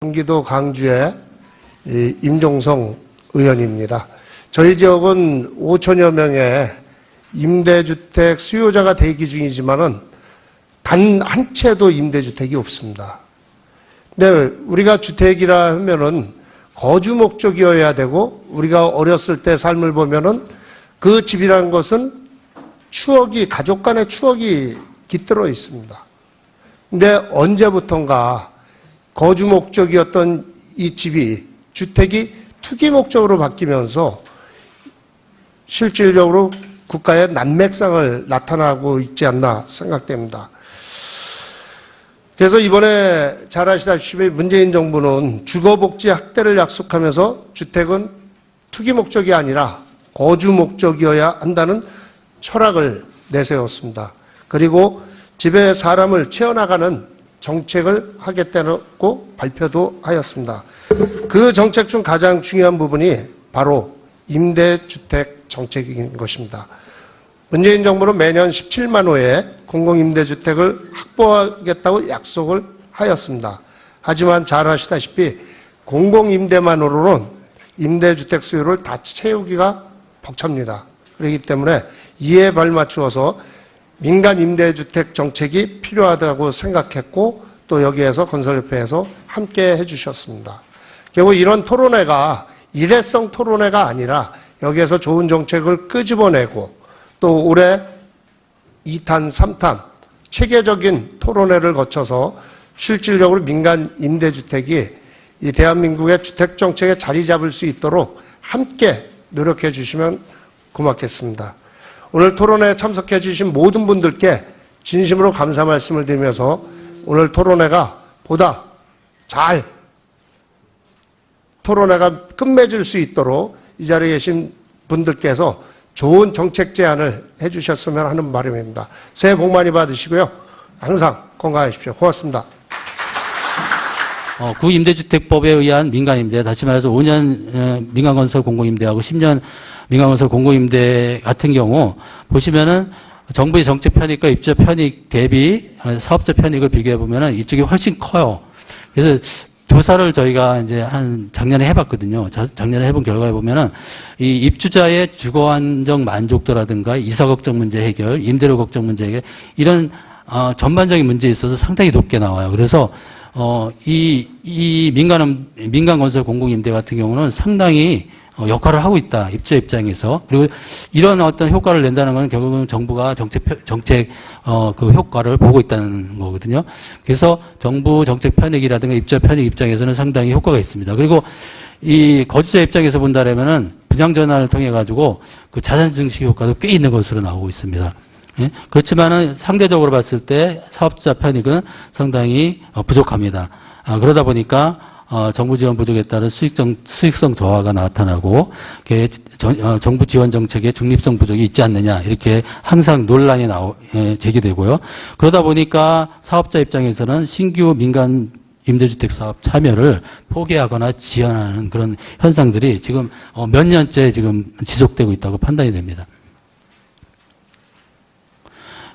경기도 광주의 임종성 의원입니다. 저희 지역은 5천여 명의 임대주택 수요자가 대기 중이지만은 단 한 채도 임대주택이 없습니다. 근데 우리가 주택이라 하면은 거주 목적이어야 되고, 우리가 어렸을 때 삶을 보면은 그 집이라는 것은 추억이, 가족 간의 추억이 깃들어 있습니다. 근데 언제부턴가 거주 목적이었던 이 집이, 주택이 투기 목적으로 바뀌면서 실질적으로 국가의 난맥상을 나타나고 있지 않나 생각됩니다. 그래서 이번에 잘 아시다시피 문재인 정부는 주거복지 확대를 약속하면서 주택은 투기 목적이 아니라 거주 목적이어야 한다는 철학을 내세웠습니다. 그리고 집에 사람을 채워나가는 정책을 하겠다고 발표도 하였습니다. 그 정책 중 가장 중요한 부분이 바로 임대주택 정책인 것입니다. 문재인 정부는 매년 17만 호의 공공임대주택을 확보하겠다고 약속을 하였습니다. 하지만 잘 아시다시피 공공임대만으로는 임대주택 수요를 다 채우기가 벅찹니다. 그렇기 때문에 이에 발맞추어서 민간 임대주택 정책이 필요하다고 생각했고, 또 여기에서 건설협회에서 함께 해주셨습니다. 결국 이런 토론회가 일회성 토론회가 아니라 여기에서 좋은 정책을 끄집어내고, 또 올해 2탄, 3탄 체계적인 토론회를 거쳐서 실질적으로 민간 임대주택이 이 대한민국의 주택정책에 자리 잡을 수 있도록 함께 노력해 주시면 고맙겠습니다. 오늘 토론회에 참석해 주신 모든 분들께 진심으로 감사 말씀을 드리면서 오늘 토론회가 보다 잘 토론회가 끝맺을 수 있도록 이 자리에 계신 분들께서 좋은 정책 제안을 해주셨으면 하는 바람입니다. 새해 복 많이 받으시고요. 항상 건강하십시오. 고맙습니다. 구임대주택법에 의한 민간임대, 다시 말해서 5년 민간건설 공공임대하고 10년 민간건설 공공임대 같은 경우 보시면은 정부의 정책 편익과 입주 편익 대비 사업자 편익을 비교해 보면은 이쪽이 훨씬 커요. 그래서 조사를 저희가 이제 작년에 해봤거든요. 작년에 해본 결과에 보면은 이 입주자의 주거 안정 만족도라든가 이사 걱정 문제 해결, 임대료 걱정 문제 해결, 이런 전반적인 문제에 있어서 상당히 높게 나와요. 그래서 이 민간 건설 공공임대 같은 경우는 상당히 역할을 하고 있다. 입주자 입장에서. 그리고 이런 어떤 효과를 낸다는 건 결국은 정부가 정책 그 효과를 보고 있다는 거거든요. 그래서 정부 정책 편익이라든가 입주자 편익 입장에서는 상당히 효과가 있습니다. 그리고 이 거주자 입장에서 본다면은 분양 전환을 통해 가지고 그 자산 증식 효과도 꽤 있는 것으로 나오고 있습니다. 예? 그렇지만은 상대적으로 봤을 때 사업자 편익은 상당히 부족합니다. 그러다 보니까 정부 지원 부족에 따른 수익성 저하가 나타나고 정부 지원 정책의 중립성 부족이 있지 않느냐, 이렇게 항상 논란이 제기되고요. 그러다 보니까 사업자 입장에서는 신규 민간 임대주택 사업 참여를 포기하거나 지연하는 그런 현상들이 지금 몇 년째 지금 지속되고 있다고 판단이 됩니다.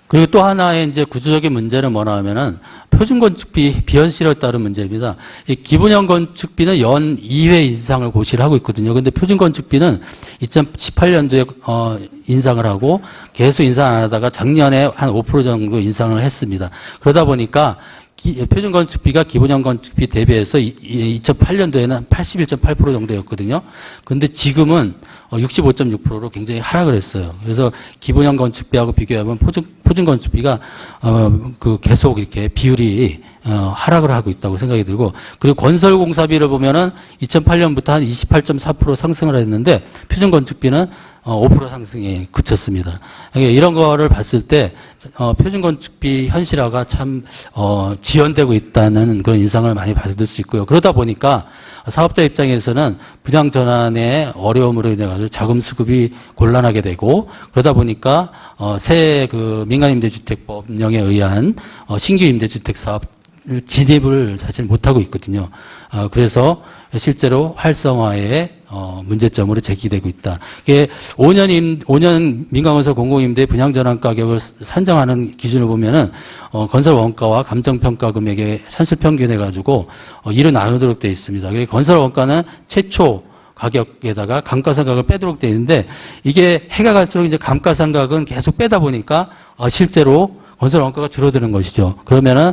그리고 또 하나의 이제 구조적인 문제는 뭐냐 하면은 표준건축비 비현실에 따른 문제입니다. 이 기본형 건축비는 연 2회 인상을 고시를 하고 있거든요. 근데 표준건축비는 2018년도에 인상을 하고 계속 인상 안 하다가 작년에 한 5% 정도 인상을 했습니다. 그러다 보니까 표준건축비가 기본형 건축비 대비해서 2008년도에는 81.8% 정도였거든요. 그런데 지금은 65.6%로 굉장히 하락을 했어요. 그래서 기본형 건축비하고 비교하면 표준건축비가 계속 이렇게 비율이 하락을 하고 있다고 생각이 들고, 그리고 건설공사비를 보면은 2008년부터 한 28.4% 상승을 했는데 표준건축비는 5% 상승에 그쳤습니다. 이런 거를 봤을 때 표준건축비 현실화가 참 지연되고 있다는 그런 인상을 많이 받을 수 있고요. 그러다 보니까 사업자 입장에서는 분양 전환의 어려움으로 인해 가지고 자금 수급이 곤란하게 되고, 그러다 보니까 새 그 민간임대주택법령에 의한 신규 임대주택 사업 진입을 사실 못하고 있거든요. 그래서 실제로 활성화에 문제점으로 제기되고 있다. 이게 5년 민간건설 공공임대 분양전환 가격을 산정하는 기준을 보면은 건설 원가와 감정평가 금액의 산술평균해가지고 이로 나누도록 되어 있습니다. 그리고 건설 원가는 최초 가격에다가 감가상각을 빼도록 되어 있는데 이게 해가 갈수록 이제 감가상각은 계속 빼다 보니까 실제로 건설 원가가 줄어드는 것이죠. 그러면은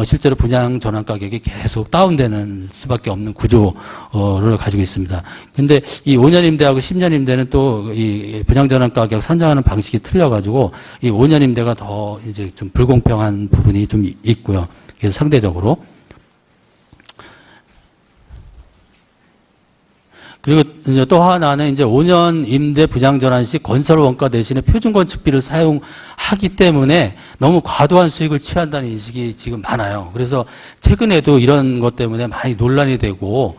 실제로 분양 전환 가격이 계속 다운되는 수밖에 없는 구조를 가지고 있습니다. 근데 이 5년 임대하고 10년 임대는 또 이 분양 전환 가격 산정하는 방식이 틀려가지고 이 5년 임대가 더 이제 좀 불공평한 부분이 좀 있고요. 그래서 상대적으로. 그리고 이제 또 하나는 이제 5년 임대 분양 전환 시 건설 원가 대신에 표준 건축비를 사용하기 때문에 너무 과도한 수익을 취한다는 인식이 지금 많아요. 그래서 최근에도 이런 것 때문에 많이 논란이 되고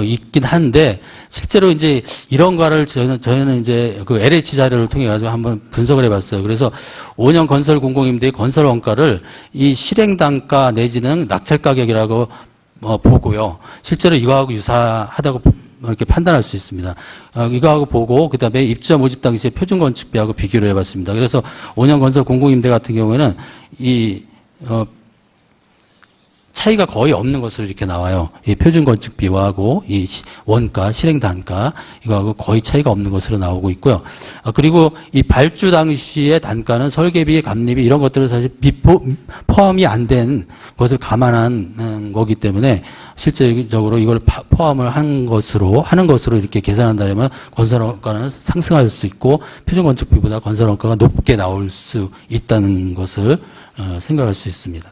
있긴 한데 실제로 이제 이런 거를 저희는 이제 그 LH 자료를 통해 가지고 한번 분석을 해봤어요. 그래서 5년 건설 공공임대의 건설 원가를 이 실행 단가 내지는 낙찰 가격이라고 보고요. 실제로 이거하고 유사하다고 이렇게 판단할 수 있습니다. 이거하고 보고 그다음에 입주자 모집 당시에 표준 건축비하고 비교를 해봤습니다. 그래서 5년 건설 공공임대 같은 경우에는 이 차이가 거의 없는 것으로 이렇게 나와요. 이 표준 건축비하고 이 원가, 실행 단가 이거하고 거의 차이가 없는 것으로 나오고 있고요. 그리고 이 발주 당시의 단가는 설계비, 감리비 이런 것들은 사실 포함이 안 된 것을 감안한 거기 때문에 실제적으로 이걸 포함을 하는 것으로 이렇게 계산한다면 건설 원가는 상승할 수 있고 표준 건축비보다 건설 원가가 높게 나올 수 있다는 것을 생각할 수 있습니다.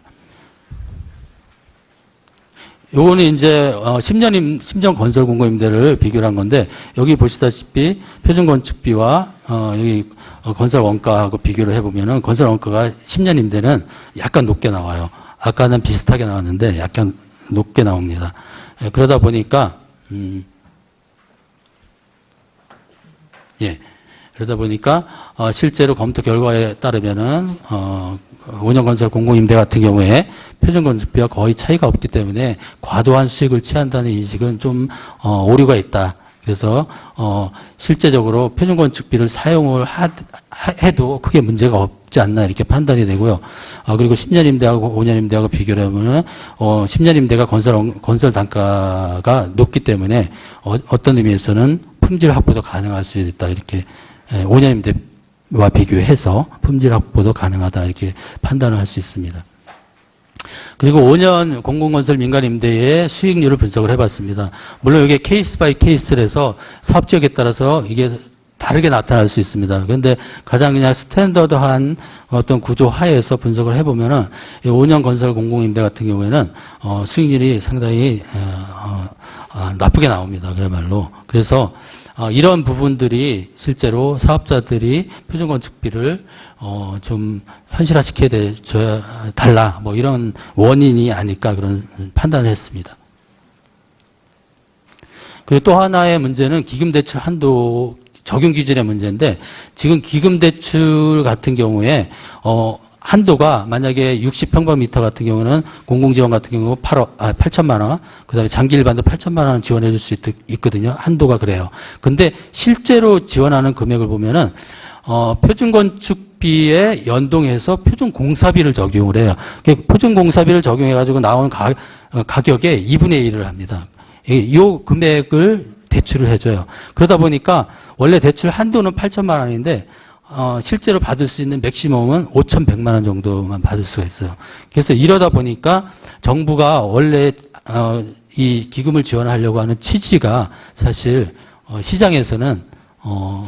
요거는 이제 10년 건설 공공임대를 비교를 한 건데 여기 보시다시피 표준 건축비와 여기 건설 원가하고 비교를 해보면은 건설 원가가 10년 임대는 약간 높게 나와요. 아까는 비슷하게 나왔는데 약간 높게 나옵니다. 그러다 보니까 그러다 보니까 실제로 검토 결과에 따르면은 5년 건설 공공임대 같은 경우에 표준 건축비와 거의 차이가 없기 때문에 과도한 수익을 취한다는 인식은 좀 오류가 있다. 그래서 실제적으로 표준 건축비를 사용을 해도 크게 문제가 없지 않나 이렇게 판단이 되고요. 그리고 10년 임대하고 5년 임대하고 비교를 하면은 10년 임대가 건설 단가가 높기 때문에 어떤 의미에서는 품질 확보도 가능할 수 있다 이렇게 5년 임대와 비교해서 품질 확보도 가능하다 이렇게 판단을 할 수 있습니다. 그리고 5년 공공건설 민간임대의 수익률을 분석을 해봤습니다. 물론 이게 케이스 바이 케이스를 해서 사업지역에 따라서 이게 다르게 나타날 수 있습니다. 그런데 가장 그냥 스탠더드한 어떤 구조 하에서 분석을 해보면은 5년 건설 공공임대 같은 경우에는 수익률이 상당히 나쁘게 나옵니다. 그야말로. 그래서 이런 부분들이 실제로 사업자들이 표준 건축비를 좀 현실화시켜야 달라 뭐 이런 원인이 아닐까 그런 판단을 했습니다. 그리고 또 하나의 문제는 기금대출 한도 적용 기준의 문제인데 지금 기금대출 같은 경우에 한도가 만약에 60평방미터 같은 경우는 공공지원 같은 경우 8천만 원, 그 다음에 장기 일반도 8천만 원 지원해 줄 수 있거든요. 한도가 그래요. 근데 실제로 지원하는 금액을 보면은, 표준건축비에 연동해서 표준공사비를 적용을 해요. 표준공사비를 적용해가지고 나온 가격의 2분의 1을 합니다. 이 금액을 대출을 해줘요. 그러다 보니까 원래 대출 한도는 8천만 원인데, 실제로 받을 수 있는 맥시멈은 5,100만 원 정도만 받을 수가 있어요. 그래서 이러다 보니까 정부가 원래 이 기금을 지원하려고 하는 취지가 사실 시장에서는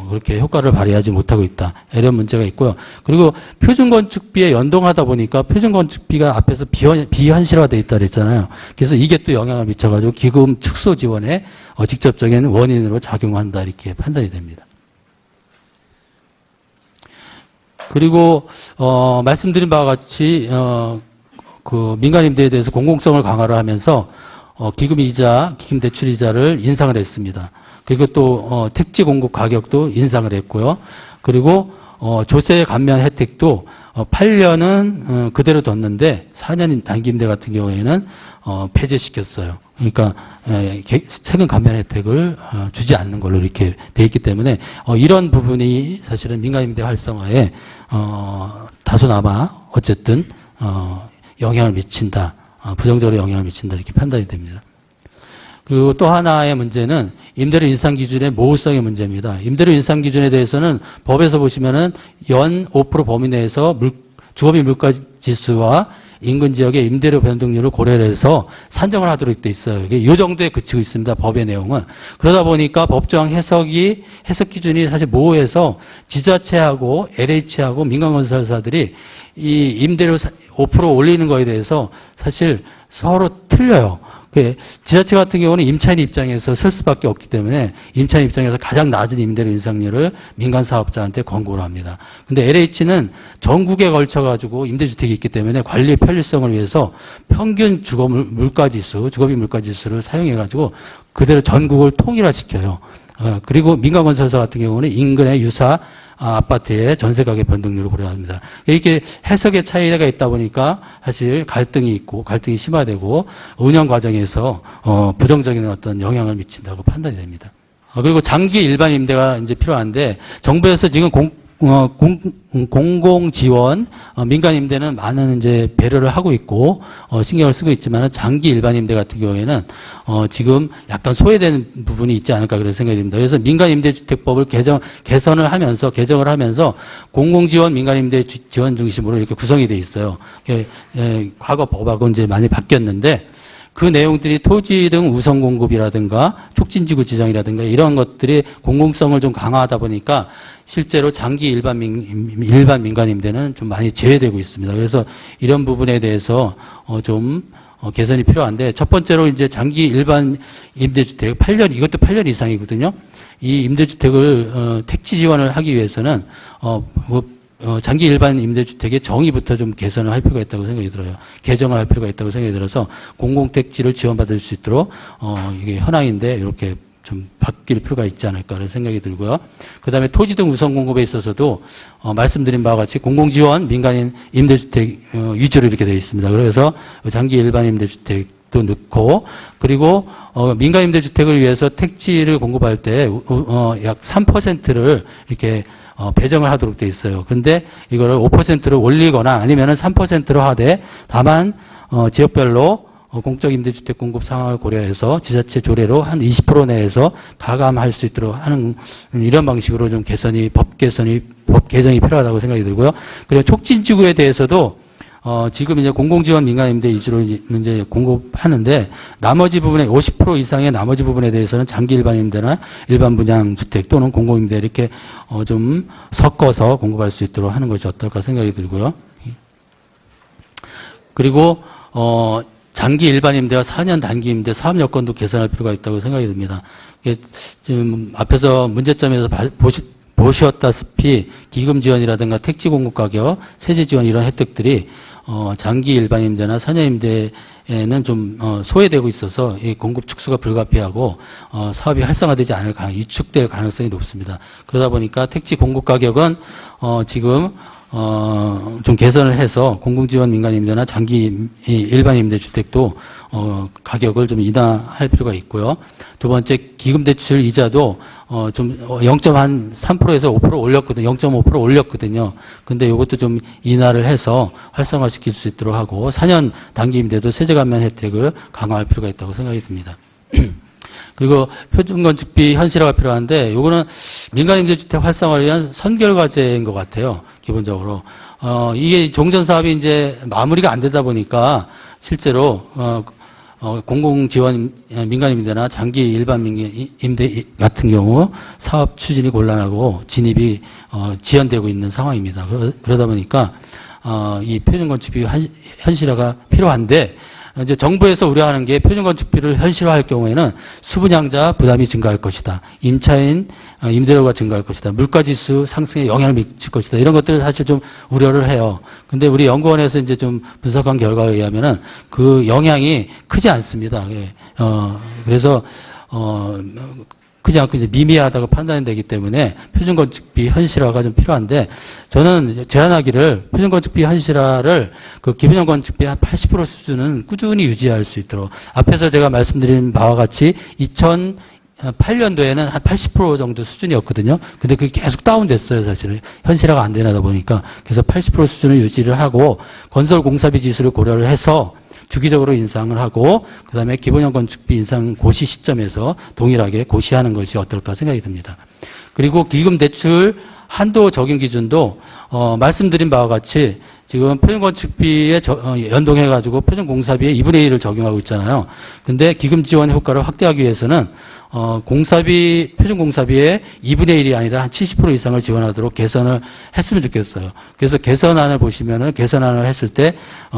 그렇게 효과를 발휘하지 못하고 있다. 이런 문제가 있고요. 그리고 표준건축비에 연동하다 보니까 표준건축비가 앞에서 비현실화되어 있다 그랬잖아요. 그래서 이게 또 영향을 미쳐가지고 기금 축소 지원에 직접적인 원인으로 작용한다 이렇게 판단이 됩니다. 그리고 말씀드린 바와 같이 그 민간임대에 대해서 공공성을 강화를 하면서 기금이자, 기금대출이자를 인상을 했습니다. 그리고 또 택지 공급 가격도 인상을 했고요. 그리고 조세 감면 혜택도 8년은 그대로 뒀는데 4년 단기임대 같은 경우에는 폐지시켰어요. 그러니까 세금 감면 혜택을 주지 않는 걸로 이렇게 돼 있기 때문에 이런 부분이 사실은 민간임대 활성화에 다소나마 어쨌든 영향을 미친다, 부정적으로 영향을 미친다 이렇게 판단이 됩니다. 그리고 또 하나의 문제는 임대료 인상 기준의 모호성의 문제입니다. 임대료 인상 기준에 대해서는 법에서 보시면은 연 5% 범위 내에서 주거비 물가 지수와 인근 지역의 임대료 변동률을 고려를 해서 산정을 하도록 돼 있어요. 이게 이 정도에 그치고 있습니다. 법의 내용은. 그러다 보니까 법정 해석 기준이 사실 모호해서 지자체하고 LH하고 민간건설사들이 이 임대료 5% 올리는 거에 대해서 사실 서로 틀려요. 지자체 같은 경우는 임차인 입장에서 쓸 수밖에 없기 때문에 임차인 입장에서 가장 낮은 임대료 인상률을 민간 사업자한테 권고를 합니다. 근데 LH는 전국에 걸쳐가지고 임대주택이 있기 때문에 관리 편리성을 위해서 평균 주거비 물가지수를 사용해가지고 그대로 전국을 통일화시켜요. 그리고 민간건설사 같은 경우는 인근의 유사 아파트의 전세 가격 변동률을 고려합니다. 이렇게 해석의 차이가 있다 보니까 사실 갈등이 있고 갈등이 심화되고 운영 과정에서 부정적인 어떤 영향을 미친다고 판단이 됩니다. 그리고 장기 일반 임대가 이제 필요한데 정부에서 지금 공공 지원 민간 임대는 많은 이제 배려를 하고 있고 신경을 쓰고 있지만 장기 일반 임대 같은 경우에는 지금 약간 소외되는 부분이 있지 않을까 그런 생각이 듭니다. 그래서 민간 임대주택법을 개정을 하면서 공공 지원 민간 임대 지원 중심으로 이렇게 구성이 돼 있어요. 과거 법하고 이제 많이 바뀌었는데 그 내용들이 토지 등 우선 공급이라든가 촉진지구 지정이라든가 이런 것들이 공공성을 좀 강화하다 보니까 실제로 장기 일반 민간 임대는 좀 많이 제외되고 있습니다. 그래서 이런 부분에 대해서 좀 개선이 필요한데 첫 번째로 이제 장기 일반 임대주택 8년 이것도 8년 이상이거든요. 이 임대주택을 택지 지원을 하기 위해서는 장기 일반 임대주택의 정의부터 좀 개선을 할 필요가 있다고 생각이 들어요. 개정을 할 필요가 있다고 생각이 들어서 공공택지를 지원받을 수 있도록 이게 현황인데 이렇게 좀 바뀔 필요가 있지 않을까 그런 생각이 들고요. 그다음에 토지 등 우선 공급에 있어서도 말씀드린 바와 같이 공공지원 민간인 임대주택 위주로 이렇게 되어 있습니다. 그래서 장기 일반 임대주택도 넣고 그리고 민간 임대주택을 위해서 택지를 공급할 때 약 3%를 이렇게 배정을 하도록 돼 있어요. 근데 이거를 5%로 올리거나 아니면은 3%로 하되 다만 지역별로 공적 임대주택 공급 상황을 고려해서 지자체 조례로 한 20% 내에서 가감할 수 있도록 하는 이런 방식으로 좀 법 개정이 필요하다고 생각이 들고요. 그리고 촉진지구에 대해서도 지금 이제 공공지원 민간임대 위주로 이제 공급하는데 나머지 부분에 50% 이상의 나머지 부분에 대해서는 장기 일반임대나 일반 분양주택 또는 공공임대 이렇게 좀 섞어서 공급할 수 있도록 하는 것이 어떨까 생각이 들고요. 그리고 장기 일반임대와 4년 단기임대 사업 여건도 개선할 필요가 있다고 생각이 듭니다. 지금 앞에서 문제점에서 보셨다시피 기금 지원이라든가 택지 공급 가격, 세제 지원 이런 혜택들이 장기 일반 임대나 4년 임대에는 좀 소외되고 있어서 이 공급 축소가 불가피하고 사업이 활성화되지 않을 위축될 가능성이 높습니다. 그러다 보니까 택지 공급 가격은 지금 좀 개선을 해서 공공지원 민간임대나 장기 일반 임대주택도 가격을 좀 인하할 필요가 있고요. 두 번째 기금대출 이자도 좀 0.3%에서 5% 올렸거든요. 0.5% 올렸거든요. 근데 이것도 좀 인하를 해서 활성화시킬 수 있도록 하고 4년 단기 임대도 세제 감면 혜택을 강화할 필요가 있다고 생각이 듭니다. 그리고 표준건축비 현실화가 필요한데 이거는 민간임대주택 활성화를 위한 선결과제인 것 같아요. 기본적으로 이게 종전사업이 이제 마무리가 안 되다 보니까 실제로 공공지원 민간임대나 장기 일반 임대 같은 경우 사업 추진이 곤란하고 진입이 지연되고 있는 상황입니다. 그러다 보니까 이 표준건축비 현실화가 필요한데 이제 정부에서 우려하는 게 표준건축비를 현실화할 경우에는 수분양자 부담이 증가할 것이다. 임차인 임대료가 증가할 것이다. 물가지수 상승에 영향을 미칠 것이다. 이런 것들을 사실 좀 우려를 해요. 근데 우리 연구원에서 이제 좀 분석한 결과에 의하면은 그 영향이 크지 않습니다. 그래서 크지 않고 이제 미미하다고 판단이 되기 때문에 표준건축비 현실화가 좀 필요한데, 저는 제안하기를 표준건축비 현실화를 그 기본형 건축비 한 80% 수준은 꾸준히 유지할 수 있도록, 앞에서 제가 말씀드린 바와 같이 2008년도에는 한 80% 정도 수준이었거든요. 근데 그게 계속 다운됐어요, 사실은. 현실화가 안 되다 보니까. 그래서 80% 수준을 유지를 하고, 건설 공사비 지수를 고려를 해서 주기적으로 인상을 하고, 그 다음에 기본형 건축비 인상 고시 시점에서 동일하게 고시하는 것이 어떨까 생각이 듭니다. 그리고 기금 대출 한도 적용 기준도, 말씀드린 바와 같이 지금 표준건축비에 연동해가지고 표준공사비에 2분의 1을 적용하고 있잖아요. 근데 기금 지원 효과를 확대하기 위해서는 표준공사비의 2분의 1이 아니라 한 70% 이상을 지원하도록 개선을 했으면 좋겠어요. 그래서 개선안을 보시면은, 개선안을 했을 때,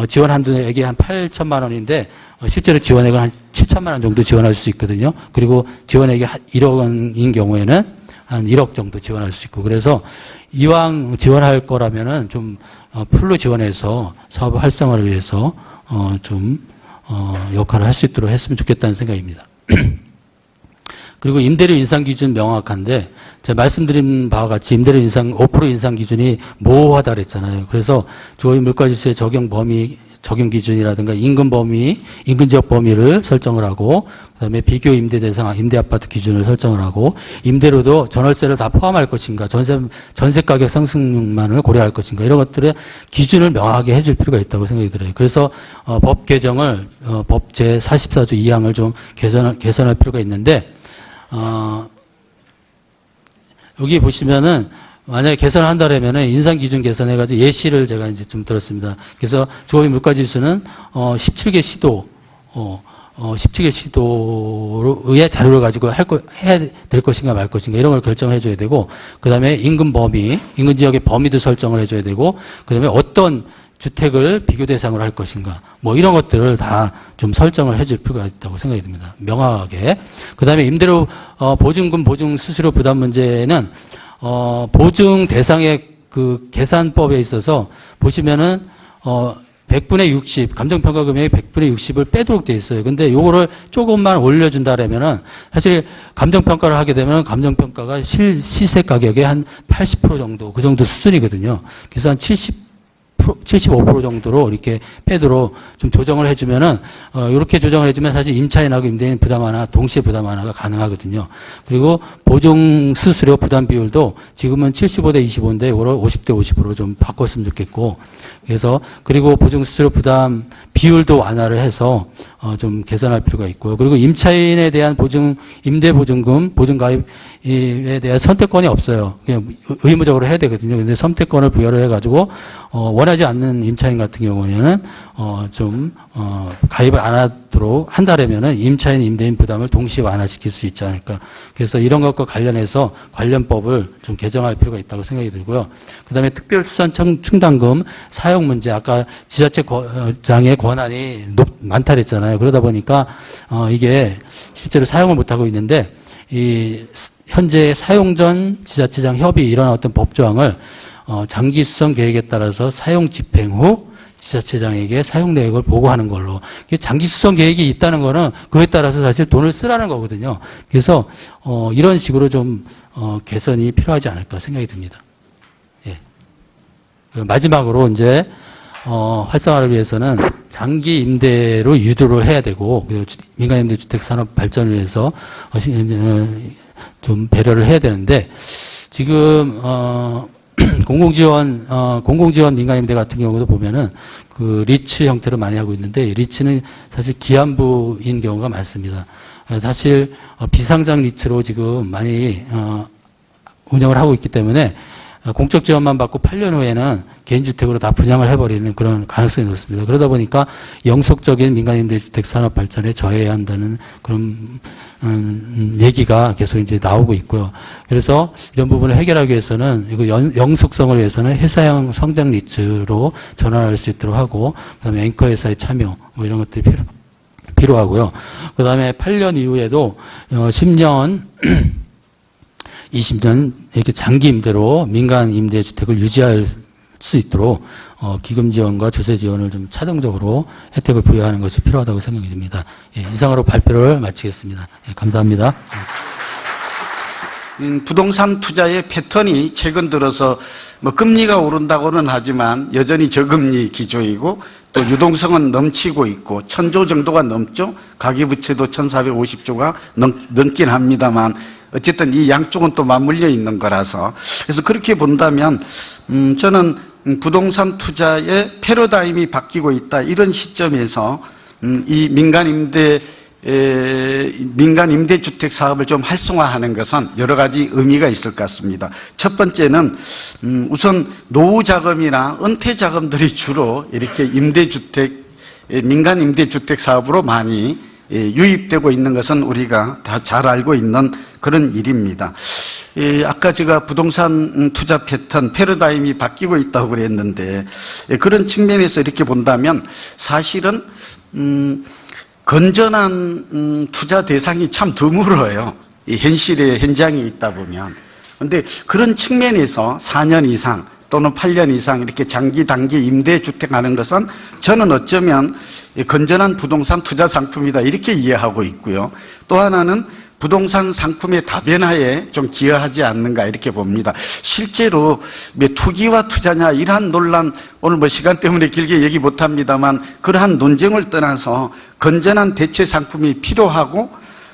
지원 한도액이 한 8천만 원인데, 실제로 지원액은 한 7천만 원 정도 지원할 수 있거든요. 그리고 지원액이 1억 원인 경우에는 한 1억 정도 지원할 수 있고, 그래서 이왕 지원할 거라면은 좀, 풀로 지원해서 사업 활성화를 위해서, 역할을 할 수 있도록 했으면 좋겠다는 생각입니다. 그리고 임대료 인상 기준 명확한데, 제가 말씀드린 바와 같이 임대료 인상 5% 인상 기준이 모호하다 그랬잖아요. 그래서 주거비 물가지수의 적용 범위, 적용 기준이라든가 인근 범위, 인근 지역 범위를 설정을 하고, 그다음에 비교 임대 대상, 임대 아파트 기준을 설정을 하고, 임대료도 전월세를 다 포함할 것인가, 전세 가격 상승만을 고려할 것인가, 이런 것들의 기준을 명확하게 해줄 필요가 있다고 생각이 들어요. 그래서 법 개정을 법 제 44조 2항을 좀 개선할 필요가 있는데, 여기 보시면은, 만약에 개선을 한다면은 인상 기준 개선해가지고 예시를 제가 이제 좀 들었습니다. 그래서 주거비 물가지수는 17개 시도 17개 시도의 자료를 가지고 해야 될 것인가 말 것인가 이런 걸 결정해 줘야 되고, 그다음에 인근 범위, 인근 지역의 범위도 설정을 해 줘야 되고, 그다음에 어떤 주택을 비교 대상으로 할 것인가, 뭐 이런 것들을 다 좀 설정을 해줄 필요가 있다고 생각이 듭니다. 명확하게. 그다음에 임대료 보증금 보증 수수료 부담 문제는 보증 대상의 그 계산법에 있어서 보시면은 100분의 60, 감정평가 금액의 100분의 60을 빼도록 돼 있어요. 근데 요거를 조금만 올려준다라면은 사실 감정평가를 하게 되면 감정평가가 시세 가격의 한 80% 정도, 그 정도 수준이거든요. 그래서 한 75% 정도로 이렇게 빼도록 좀 조정을 해주면은, 이렇게 조정을 해주면 사실 임차인하고 임대인 부담 완화, 동시에 부담 완화가 가능하거든요. 그리고 보증 수수료 부담 비율도 지금은 75대 25인데, 이거를 50대 50으로 좀 바꿨으면 좋겠고, 그래서, 그리고 보증 수수료 부담 비율도 완화를 해서, 좀 개선할 필요가 있고요. 그리고 임차인에 대한 임대보증금, 보증가입에 대한 선택권이 없어요. 그냥 의무적으로 해야 되거든요. 근데 선택권을 부여를 해가지고, 원하지 않는 임차인 같은 경우에는, 가입을 안 하도록 한다면은 임차인, 임대인 부담을 동시에 완화시킬 수 있지 않을까. 그래서 이런 것과 관련해서 관련법을 좀 개정할 필요가 있다고 생각이 들고요. 그 다음에 특별수산 충당금 사용 문제, 아까 지자체장의 권한이 많다 그랬잖아요. 그러다 보니까, 이게 실제로 사용을 못하고 있는데, 현재 사용 전 지자체장 협의 이런 어떤 법조항을, 장기 수선 계획에 따라서 사용 집행 후 지자체장에게 사용 내역을 보고하는 걸로. 장기 수선 계획이 있다는 거는 그에 따라서 사실 돈을 쓰라는 거거든요. 그래서 이런 식으로 좀 개선이 필요하지 않을까 생각이 듭니다. 예. 마지막으로 이제 활성화를 위해서는 장기 임대로 유도를 해야 되고, 민간임대주택 산업 발전을 위해서 좀 배려를 해야 되는데, 지금 공공지원 민간임대 같은 경우도 보면은 그 리츠 형태로 많이 하고 있는데, 리츠는 사실 기한부인 경우가 많습니다. 사실 비상장 리츠로 지금 많이 운영을 하고 있기 때문에 공적 지원만 받고 8년 후에는 개인주택으로 다 분양을 해버리는 그런 가능성이 높습니다. 그러다 보니까 영속적인 민간임대주택 산업 발전에 저해야 한다는 그런 얘기가 계속 이제 나오고 있고요. 그래서 이런 부분을 해결하기 위해서는 이거 영속성을 위해서는 회사형 성장 리츠로 전환할 수 있도록 하고, 그다음에 앵커 회사의 참여 뭐 이런 것들이 필요하고요. 그다음에 8년 이후에도 10년 20년 이렇게 장기 임대로 민간 임대 주택을 유지할 수 있도록 기금 지원과 조세 지원을 좀 차등적으로 혜택을 부여하는 것이 필요하다고 생각이 듭니다. 예, 이상으로 발표를 마치겠습니다. 예, 감사합니다. 부동산 투자의 패턴이 최근 들어서 뭐 금리가 오른다고는 하지만 여전히 저금리 기조이고 또 유동성은 넘치고 있고 1,000조 정도가 넘죠. 가계부채도 1,450조가 넘긴 합니다만 어쨌든 이 양쪽은 또 맞물려 있는 거라서 그래서 그렇게 본다면 저는 부동산 투자의 패러다임이 바뀌고 있다. 이런 시점에서 이 민간 임대주택 사업을 좀 활성화하는 것은 여러 가지 의미가 있을 것 같습니다. 첫 번째는 우선 노후 자금이나 은퇴 자금들이 주로 이렇게 민간 임대주택 사업으로 많이 유입되고 있는 것은 우리가 다 잘 알고 있는 그런 일입니다. 아까 제가 부동산 투자 패턴, 패러다임이 바뀌고 있다고 그랬는데 그런 측면에서 이렇게 본다면 사실은 건전한 투자 대상이 참 드물어요. 이 현실의 현장에 있다 보면. 그런데 그런 측면에서 4년 이상 또는 8년 이상 이렇게 장기 단기 임대주택 하는 것은 저는 어쩌면 건전한 부동산 투자 상품이다 이렇게 이해하고 있고요. 또 하나는 부동산 상품의 다변화에 좀 기여하지 않는가 이렇게 봅니다. 실제로 투기와 투자냐 이러한 논란 오늘 뭐 시간 때문에 길게 얘기 못합니다만 그러한 논쟁을 떠나서 건전한 대체 상품이 필요하고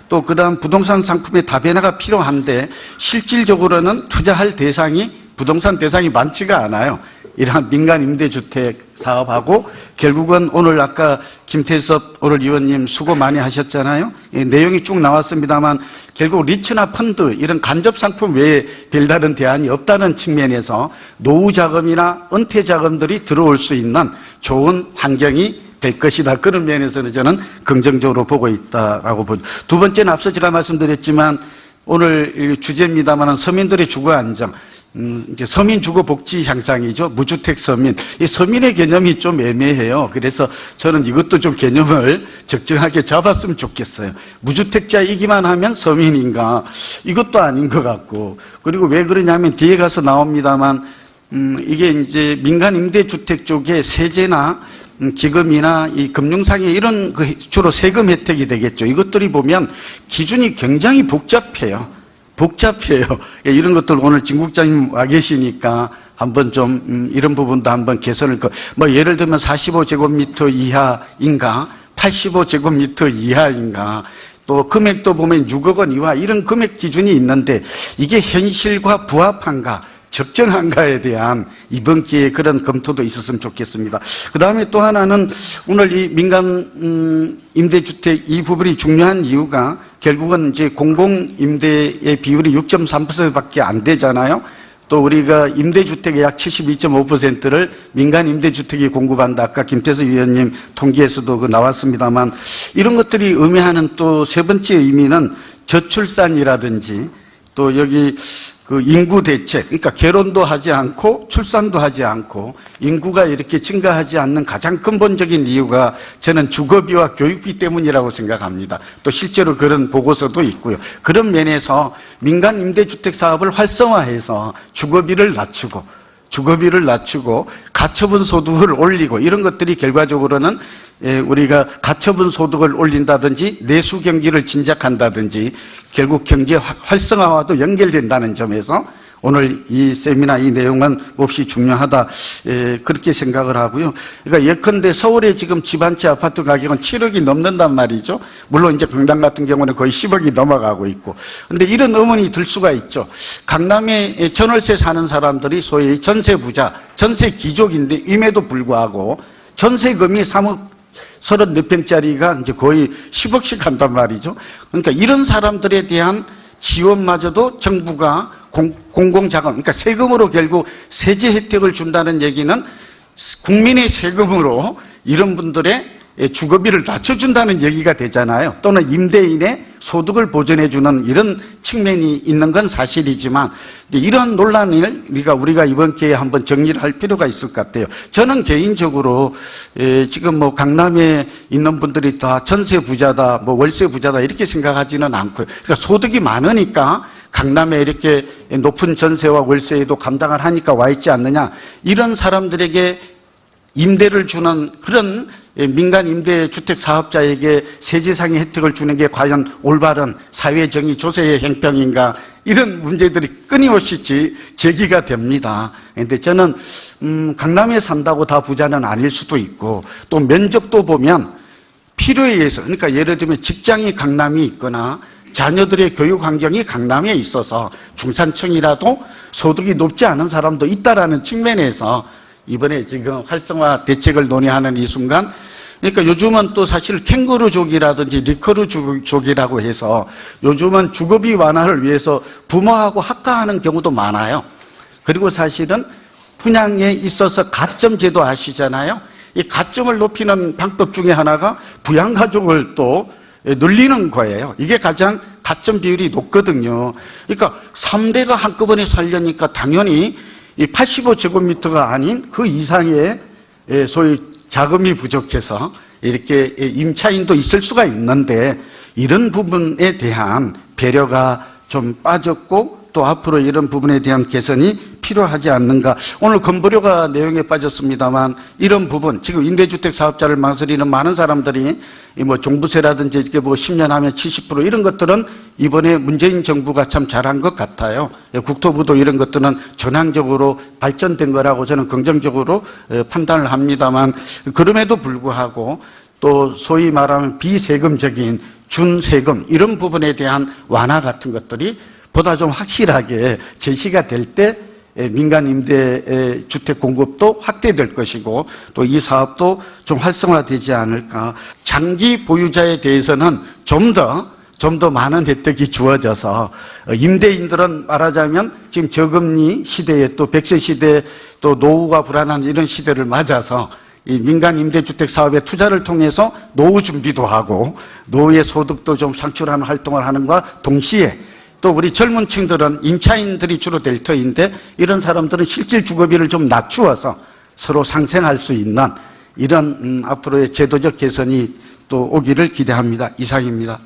또 그다음 부동산 상품의 다변화가 필요한데 실질적으로는 투자할 대상이 부동산 대상이 많지가 않아요. 이러한 민간 임대주택 사업하고 결국은 오늘 아까 김태섭 오늘 의원님 수고 많이 하셨잖아요. 내용이 쭉 나왔습니다만 결국 리츠나 펀드 이런 간접 상품 외에 별다른 대안이 없다는 측면에서 노후 자금이나 은퇴 자금들이 들어올 수 있는 좋은 환경이 될 것이다. 그런 면에서는 저는 긍정적으로 보고 있다라고 보죠. 두 번째는 앞서 제가 말씀드렸지만 오늘 주제입니다만 서민들의 주거 안정. 이제 서민 주거 복지 향상이죠. 무주택 서민. 이 서민의 개념이 좀 애매해요. 그래서 저는 이것도 좀 개념을 적정하게 잡았으면 좋겠어요. 무주택자이기만 하면 서민인가? 이것도 아닌 것 같고. 그리고 왜 그러냐면 뒤에 가서 나옵니다만, 이게 이제 민간 임대주택 쪽에 세제나 기금이나 이 금융상의 이런 주로 세금 혜택이 되겠죠. 이것들이 보면 기준이 굉장히 복잡해요. 이런 것들 오늘 진 국장님 와 계시니까 한번 좀 이런 부분도 한번 개선을 뭐 예를 들면 45제곱미터 이하인가 85제곱미터 이하인가 또 금액도 보면 6억 원 이하 이런 금액 기준이 있는데 이게 현실과 부합한가 적정한가에 대한 이번 기회에 그런 검토도 있었으면 좋겠습니다. 그 다음에 또 하나는 오늘 이 민간 임대주택 이 부분이 중요한 이유가 결국은 이제 공공임대의 비율이 6.3%밖에 안 되잖아요. 또 우리가 임대주택의 약 72.5%를 민간 임대주택이 공급한다. 아까 김태수 위원님 통계에서도 그 나왔습니다만 이런 것들이 의미하는 또 세 번째 의미는 저출산이라든지 또 여기 그 인구 대책, 그러니까 결혼도 하지 않고 출산도 하지 않고 인구가 이렇게 증가하지 않는 가장 근본적인 이유가 저는 주거비와 교육비 때문이라고 생각합니다. 또 실제로 그런 보고서도 있고요. 그런 면에서 민간 임대주택 사업을 활성화해서 주거비를 낮추고 가처분 소득을 올리고 이런 것들이 결과적으로는 우리가 가처분 소득을 올린다든지 내수 경기를 진작한다든지 결국 경제 활성화와도 연결된다는 점에서 오늘 이 세미나 이 내용은 몹시 중요하다 그렇게 생각을 하고요. 그러니까 예컨대 서울에 지금 집 한 채 아파트 가격은 7억이 넘는단 말이죠. 물론 이제 강남 같은 경우는 거의 10억이 넘어가고 있고. 그런데 이런 의문이 들 수가 있죠. 강남에 전월세 사는 사람들이 소위 전세 부자, 전세 귀족인데 임에도 불구하고 전세금이 3억 30몇 평짜리가 이제 거의 10억씩 한단 말이죠. 그러니까 이런 사람들에 대한 지원마저도 정부가 공공자금, 그러니까 세금으로 결국 세제 혜택을 준다는 얘기는 국민의 세금으로 이런 분들의 주거비를 낮춰준다는 얘기가 되잖아요. 또는 임대인의 소득을 보전해주는 이런 측면이 있는 건 사실이지만 이런 논란을 우리가 이번 기회에 한번 정리를 할 필요가 있을 것 같아요. 저는 개인적으로 지금 뭐 강남에 있는 분들이 다 전세 부자다, 뭐 월세 부자다 이렇게 생각하지는 않고요. 그러니까 소득이 많으니까 강남에 이렇게 높은 전세와 월세에도 감당을 하니까 와 있지 않느냐. 이런 사람들에게 임대를 주는 그런 민간 임대주택 사업자에게 세제상의 혜택을 주는 게 과연 올바른 사회정의 조세의 행평인가, 이런 문제들이 끊임없이 제기가 됩니다. 그런데 저는 강남에 산다고 다 부자는 아닐 수도 있고, 또 면적도 보면 필요에 의해서, 그러니까 예를 들면 직장이 강남이 있거나 자녀들의 교육 환경이 강남에 있어서 중산층이라도 소득이 높지 않은 사람도 있다라는 측면에서 이번에 지금 활성화 대책을 논의하는 이 순간, 그러니까 요즘은 또 사실 캥거루족이라든지 리커루족이라고 해서 요즘은 주거비 완화를 위해서 부모하고 학가하는 경우도 많아요. 그리고 사실은 분양에 있어서 가점 제도 아시잖아요. 이 가점을 높이는 방법 중에 하나가 부양가족을 또 늘리는 거예요. 이게 가장 가점 비율이 높거든요. 그러니까 3대가 한꺼번에 살려니까 당연히 이 85제곱미터가 아닌 그 이상의 소위 자금이 부족해서 이렇게 임차인도 있을 수가 있는데, 이런 부분에 대한 배려가 좀 빠졌고 또 앞으로 이런 부분에 대한 개선이 필요하지 않는가. 오늘 건보료가 내용에 빠졌습니다만 이런 부분, 지금 임대주택 사업자를 망설이는 많은 사람들이 뭐 종부세라든지 이렇게 뭐 10년 하면 70% 이런 것들은 이번에 문재인 정부가 참 잘한 것 같아요. 국토부도 이런 것들은 전향적으로 발전된 거라고 저는 긍정적으로 판단을 합니다만, 그럼에도 불구하고 또 소위 말하면 비세금적인 준세금 이런 부분에 대한 완화 같은 것들이 보다 좀 확실하게 제시가 될 때 민간 임대 주택 공급도 확대될 것이고, 또 이 사업도 좀 활성화되지 않을까. 장기 보유자에 대해서는 좀 더 많은 혜택이 주어져서 임대인들은 말하자면 지금 저금리 시대에 또 100세 시대, 또 노후가 불안한 이런 시대를 맞아서 이 민간 임대주택 사업의 투자를 통해서 노후 준비도 하고 노후의 소득도 좀 창출하는 활동을 하는 것과 동시에, 또 우리 젊은 층들은 임차인들이 주로 될 터인데, 이런 사람들은 실질 주거비를 좀 낮추어서 서로 상생할 수 있는 이런 앞으로의 제도적 개선이 또 오기를 기대합니다. 이상입니다.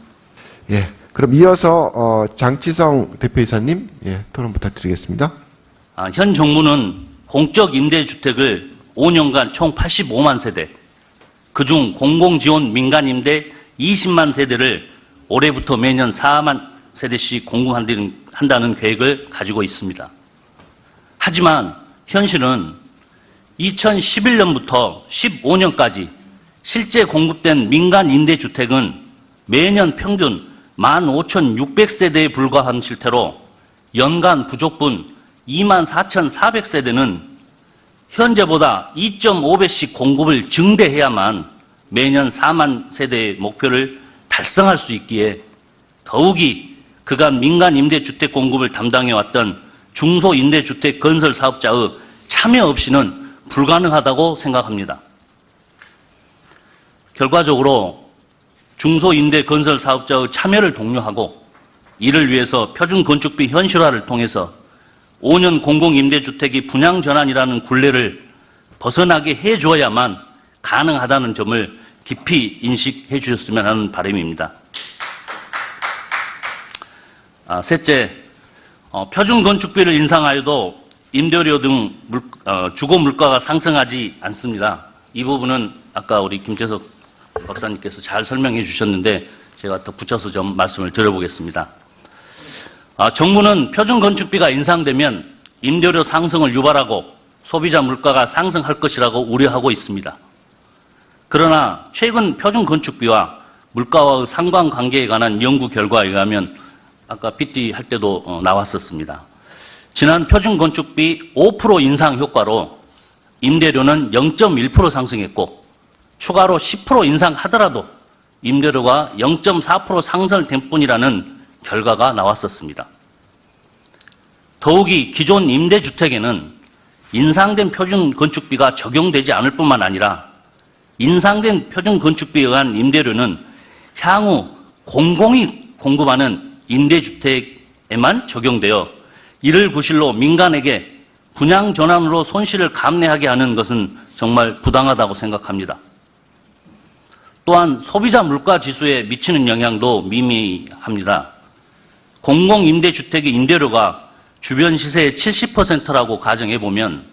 예. 그럼 이어서 장치성 대표이사님, 예, 토론 부탁드리겠습니다. 현 정부는 공적 임대주택을 5년간 총 85만 세대, 그중 공공지원 민간임대 20만 세대를 올해부터 매년 4만 세대씩 공급한다는 계획을 가지고 있습니다. 하지만 현실은 2011년부터 15년까지 실제 공급된 민간 임대주택은 매년 평균 15,600세대에 불과한 실태로 연간 부족분 24,400세대는 현재보다 2.5배씩 공급을 증대해야만 매년 4만 세대의 목표를 달성할 수 있기에, 더욱이 그간 민간 임대주택 공급을 담당해왔던 중소임대주택 건설 사업자의 참여 없이는 불가능하다고 생각합니다. 결과적으로 중소임대 건설 사업자의 참여를 독려하고 이를 위해서 표준건축비 현실화를 통해서 5년 공공임대주택이 분양전환이라는 굴레를 벗어나게 해줘야만 가능하다는 점을 깊이 인식해 주셨으면 하는 바람입니다. 셋째, 표준건축비를 인상하여도 임대료 등 주거 물가가 상승하지 않습니다. 이 부분은 아까 우리 김태석 박사님께서 잘 설명해 주셨는데 제가 더 붙여서 좀 말씀을 드려보겠습니다. 정부는 표준건축비가 인상되면 임대료 상승을 유발하고 소비자 물가가 상승할 것이라고 우려하고 있습니다. 그러나 최근 표준건축비와 물가와의 상관관계에 관한 연구 결과에 의하면 아까 PT 할 때도 나왔었습니다. 지난 표준건축비 5% 인상 효과로 임대료는 0.1% 상승했고, 추가로 10% 인상하더라도 임대료가 0.4% 상승될 뿐이라는 결과가 나왔었습니다. 더욱이 기존 임대주택에는 인상된 표준건축비가 적용되지 않을 뿐만 아니라 인상된 표준건축비에 의한 임대료는 향후 공공이 공급하는 임대주택에만 적용되어 이를 구실로 민간에게 분양전환으로 손실을 감내하게 하는 것은 정말 부당하다고 생각합니다. 또한 소비자 물가 지수에 미치는 영향도 미미합니다. 공공임대주택의 임대료가 주변 시세의 70%라고 가정해보면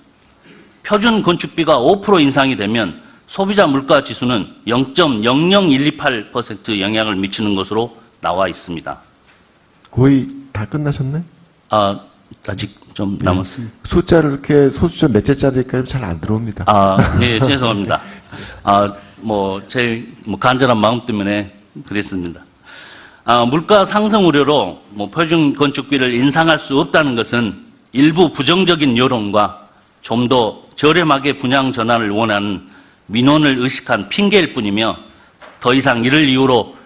표준 건축비가 5% 인상이 되면 소비자 물가 지수는 0.00128% 영향을 미치는 것으로 나와 있습니다. 거의 다 끝나셨네? 아직 좀 남았습니다. 숫자를 이렇게 소수점 몇째짜리까지 잘 안 들어옵니다. 네, 죄송합니다. 제 간절한 마음 때문에 그랬습니다. 물가 상승 우려로 표준 건축비를 인상할 수 없다는 것은 일부 부정적인 여론과 좀 더 저렴하게 분양 전환을 원하는 민원을 의식한 핑계일 뿐이며 더 이상 이를 이유로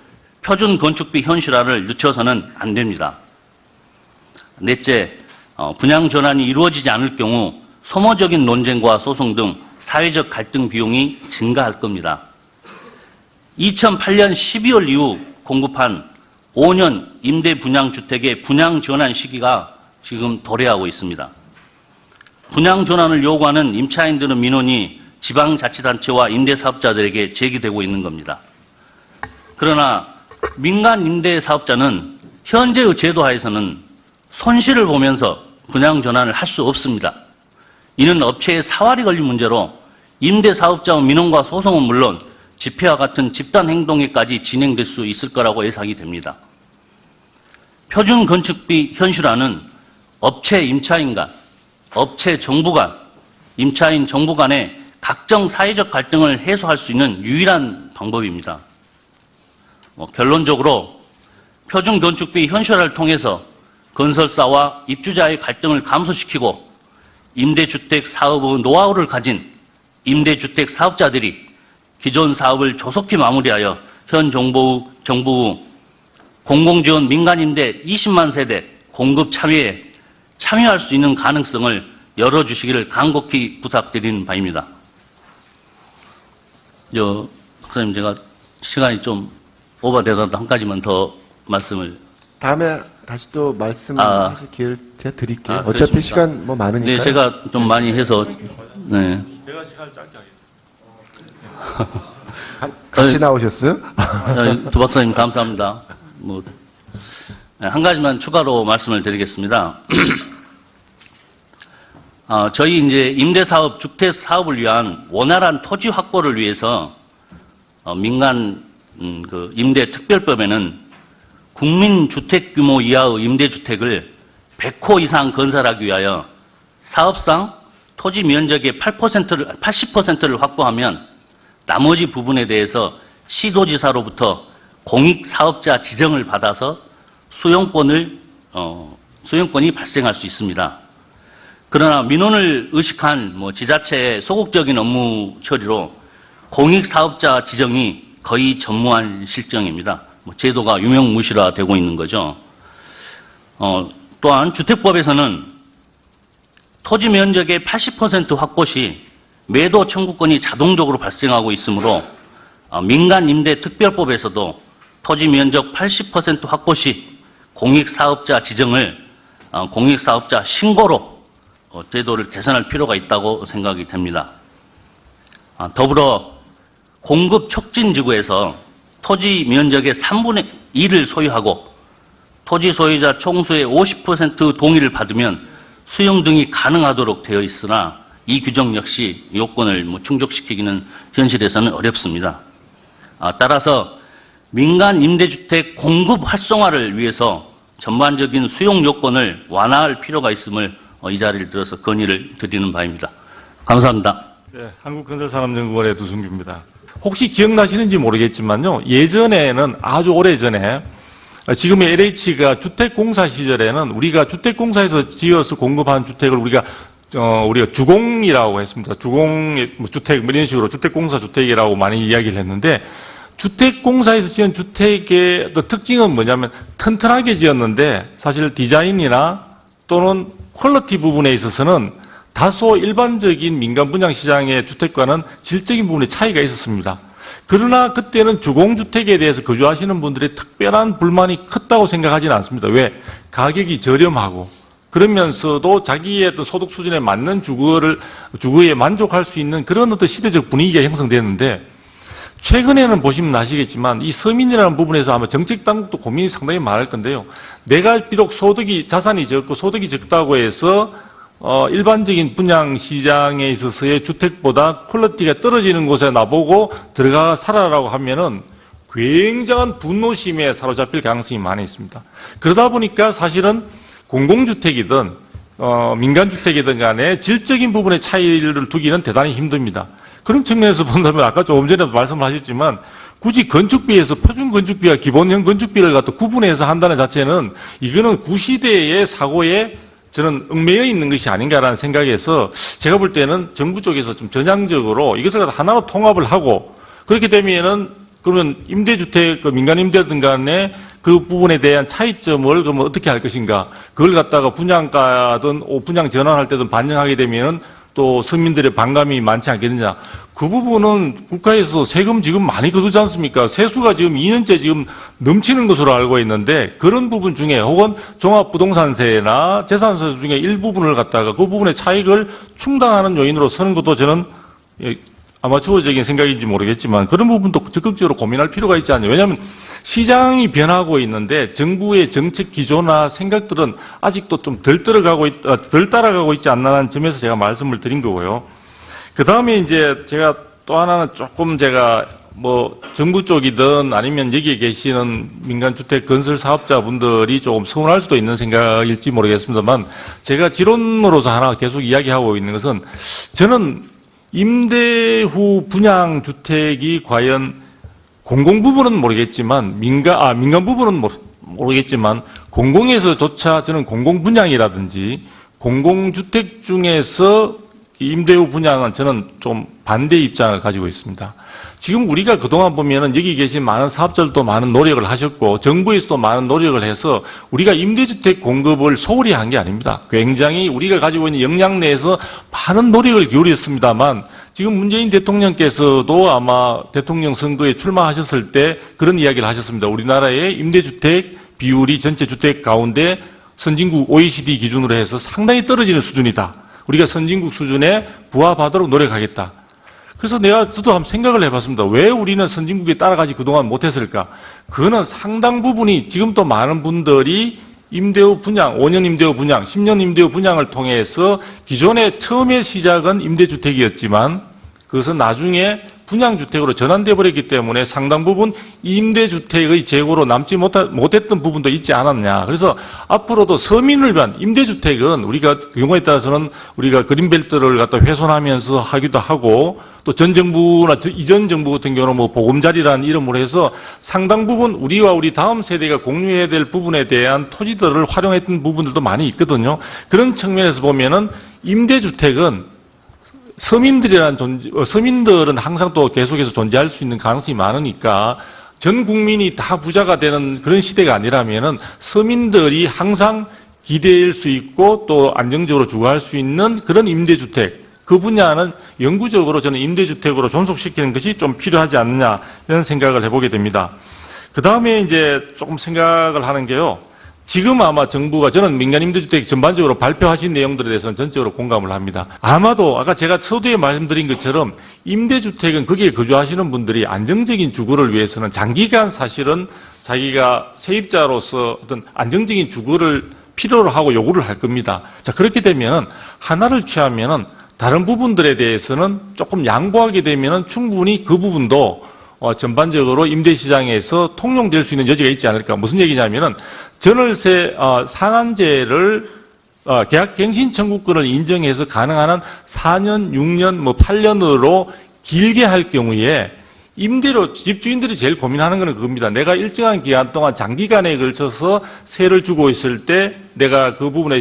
표준 건축비 현실화를 늦춰서는 안 됩니다. 넷째, 분양 전환이 이루어지지 않을 경우 소모적인 논쟁과 소송 등 사회적 갈등 비용이 증가할 겁니다. 2008년 12월 이후 공급한 5년 임대 분양 주택의 분양 전환 시기가 지금 도래하고 있습니다. 분양 전환을 요구하는 임차인들의 민원이 지방자치단체와 임대사업자들에게 제기되고 있는 겁니다. 그러나 민간 임대사업자는 현재의 제도하에서는 손실을 보면서 분양 전환을 할 수 없습니다. 이는 업체의 사활이 걸린 문제로 임대사업자의 민원과 소송은 물론 집회와 같은 집단 행동에까지 진행될 수 있을 거라고 예상이 됩니다. 표준 건축비 현실화는 업체 임차인 간, 업체 정부 간, 임차인 정부 간의 각종 사회적 갈등을 해소할 수 있는 유일한 방법입니다. 결론적으로 표준 건축비 현실화를 통해서 건설사와 입주자의 갈등을 감소시키고 임대주택 사업의 노하우를 가진 임대주택 사업자들이 기존 사업을 조속히 마무리하여 현 정부 공공지원 민간임대 20만 세대 공급 참여에 참여할 수 있는 가능성을 열어주시기를 간곡히 부탁드리는 바입니다. 박사님, 제가 시간이 좀 오버되더라도 한 가지만 더 말씀을. 다음에 다시 또 말씀하실 기회를 제가 드릴게요. 어차피 그렇습니까? 시간 많으니까. 네, 제가 좀 많이 해서. 네. 제가 시간을 짧게 하겠습니다. 같이 나오셨어요? 두 박사님 감사합니다. 한 가지만 추가로 말씀을 드리겠습니다. 저희 이제 임대사업, 주택사업을 위한 원활한 토지 확보를 위해서 민간 임대특별법에는 국민주택 규모 이하의 임대주택을 100호 이상 건설하기 위하여 사업상 토지 면적의 80%를 확보하면 나머지 부분에 대해서 시도지사로부터 공익사업자 지정을 받아서 수용권이 발생할 수 있습니다. 그러나 민원을 의식한 지자체의 소극적인 업무 처리로 공익사업자 지정이 거의 전무한 실정입니다. 제도가 유명무실화되고 있는 거죠. 또한 주택법에서는 토지 면적의 80% 확보 시 매도 청구권이 자동적으로 발생하고 있으므로 민간 임대 특별법에서도 토지 면적 80% 확보 시 공익사업자 지정을 공익사업자 신고로 제도를 개선할 필요가 있다고 생각이 됩니다. 더불어 공급 촉진지구에서 토지 면적의 3분의 1을 소유하고 토지 소유자 총수의 50% 동의를 받으면 수용 등이 가능하도록 되어 있으나 이 규정 역시 요건을 충족시키기는 현실에서는 어렵습니다. 따라서 민간 임대주택 공급 활성화를 위해서 전반적인 수용 요건을 완화할 필요가 있음을 이 자리를 들어서 건의를 드리는 바입니다. 감사합니다. 네, 한국건설산업연구원의 두승규입니다. 혹시 기억나시는지 모르겠지만요, 예전에는 아주 오래전에 지금의 LH가 주택공사 시절에는 우리가 주택공사에서 지어서 공급한 주택을 우리가 주공이라고 했습니다. 주택, 이런 식으로 주택공사 주택이라고 많이 이야기를 했는데, 주택공사에서 지은 주택의 특징은 뭐냐면 튼튼하게 지었는데 사실 디자인이나 또는 퀄리티 부분에 있어서는 다소 일반적인 민간 분양 시장의 주택과는 질적인 부분에 차이가 있었습니다. 그러나 그때는 주공주택에 대해서 거주하시는 분들의 특별한 불만이 컸다고 생각하지는 않습니다. 왜? 가격이 저렴하고 그러면서도 자기의 어떤 소득 수준에 맞는 주거에 만족할 수 있는 그런 어떤 시대적 분위기가 형성되는데, 최근에는 보시면 아시겠지만 이 서민이라는 부분에서 아마 정책 당국도 고민이 상당히 많을 건데요. 내가 비록 자산이 적고 소득이 적다고 해서 일반적인 분양 시장에 있어서의 주택보다 퀄리티가 떨어지는 곳에 나보고 들어가 살아라고 하면은 굉장한 분노심에 사로잡힐 가능성이 많이 있습니다. 그러다 보니까 사실은 공공주택이든 민간주택이든 간에 질적인 부분의 차이를 두기는 대단히 힘듭니다. 그런 측면에서 본다면 아까 조금 전에도 말씀하셨지만 굳이 건축비에서 표준 건축비와 기본형 건축비를 갖다 구분해서 한다는 자체는 이거는 구시대의 사고에 저는 얽매여 있는 것이 아닌가라는 생각에서 제가 볼 때는 정부 쪽에서 좀 전향적으로 이것을 하나로 통합을 하고 그렇게 되면은 그러면 임대주택, 민간 임대든 간에 그 부분에 대한 차이점을 그러면 어떻게 할 것인가. 그걸 갖다가 분양가든 분양 전환할 때든 반영하게 되면은 또 서민들의 반감이 많지 않겠느냐. 그 부분은 국가에서 세금 지금 많이 거두지 않습니까? 세수가 지금 2년째 지금 넘치는 것으로 알고 있는데 그런 부분 중에 혹은 종합부동산세나 재산세 중에 일부분을 갖다가 그 부분의 차익을 충당하는 요인으로 서는 것도 저는 아마추어적인 생각인지 모르겠지만 그런 부분도 적극적으로 고민할 필요가 있지 않냐. 왜냐하면 시장이 변하고 있는데 정부의 정책 기조나 생각들은 아직도 좀 덜 따라가고 있지 않나라는 점에서 제가 말씀을 드린 거고요. 그 다음에 이제 제가 또 하나는 조금 제가 뭐 정부 쪽이든 아니면 여기에 계시는 민간주택 건설 사업자분들이 조금 서운할 수도 있는 생각일지 모르겠습니다만 제가 지론으로서 하나 계속 이야기하고 있는 것은 저는 임대 후 분양 주택이 과연 공공 부분은 모르겠지만 민간 부분은 모르겠지만 공공에서조차 저는 공공 분양이라든지 공공주택 중에서 임대 후 분양은 저는 좀 반대 입장을 가지고 있습니다. 지금 우리가 그동안 보면은 여기 계신 많은 사업자들도 많은 노력을 하셨고 정부에서도 많은 노력을 해서 우리가 임대주택 공급을 소홀히 한 게 아닙니다. 굉장히 우리가 가지고 있는 역량 내에서 많은 노력을 기울였습니다만 지금 문재인 대통령께서도 아마 대통령 선거에 출마하셨을 때 그런 이야기를 하셨습니다. 우리나라의 임대주택 비율이 전체 주택 가운데 선진국 OECD 기준으로 해서 상당히 떨어지는 수준이다. 우리가 선진국 수준에 부합하도록 노력하겠다. 그래서 저도 한번 생각을 해봤습니다. 왜 우리는 선진국에 따라가지 그동안 못했을까? 그거는 상당 부분이 지금도 많은 분들이 임대후 분양, 5년 임대후 분양, 10년 임대후 분양을 통해서 기존에 처음에 시작은 임대주택이었지만 그것은 나중에 분양주택으로 전환돼 버렸기 때문에 상당 부분 임대주택의 재고로 남지 못했던 부분도 있지 않았냐. 그래서 앞으로도 서민을 위한 임대주택은 우리가 경우에 따라서는 우리가 그린벨트를 갖다 훼손하면서 하기도 하고 또 전 정부나 이전 정부 같은 경우는 뭐 보금자리라는 이름으로 해서 상당 부분 우리와 우리 다음 세대가 공유해야 될 부분에 대한 토지들을 활용했던 부분들도 많이 있거든요. 그런 측면에서 보면은 임대주택은 서민들은 항상 또 계속해서 존재할 수 있는 가능성이 많으니까 전 국민이 다 부자가 되는 그런 시대가 아니라면은 서민들이 항상 기대할 수 있고 또 안정적으로 주거할 수 있는 그런 임대주택 그 분야는 영구적으로 저는 임대주택으로 존속시키는 것이 좀 필요하지 않느냐 이런 생각을 해보게 됩니다. 그 다음에 이제 조금 생각을 하는 게요. 지금 아마 정부가 저는 민간임대주택 전반적으로 발표하신 내용들에 대해서는 전적으로 공감을 합니다. 아마도 아까 제가 서두에 말씀드린 것처럼 임대주택은 거기에 거주하시는 분들이 안정적인 주거를 위해서는 장기간 사실은 자기가 세입자로서 어떤 안정적인 주거를 필요로 하고 요구를 할 겁니다. 자, 그렇게 되면은 하나를 취하면은 다른 부분들에 대해서는 조금 양보하게 되면은 충분히 그 부분도 전반적으로 임대시장에서 통용될 수 있는 여지가 있지 않을까. 무슨 얘기냐면은 전월세 상한제를 계약갱신 청구권을 인정해서 가능한 한 4년, 6년, 8년으로 길게 할 경우에 임대료 집주인들이 제일 고민하는 것은 그겁니다. 내가 일정한 기간 동안 장기간에 걸쳐서 세를 주고 있을 때 내가 그 부분에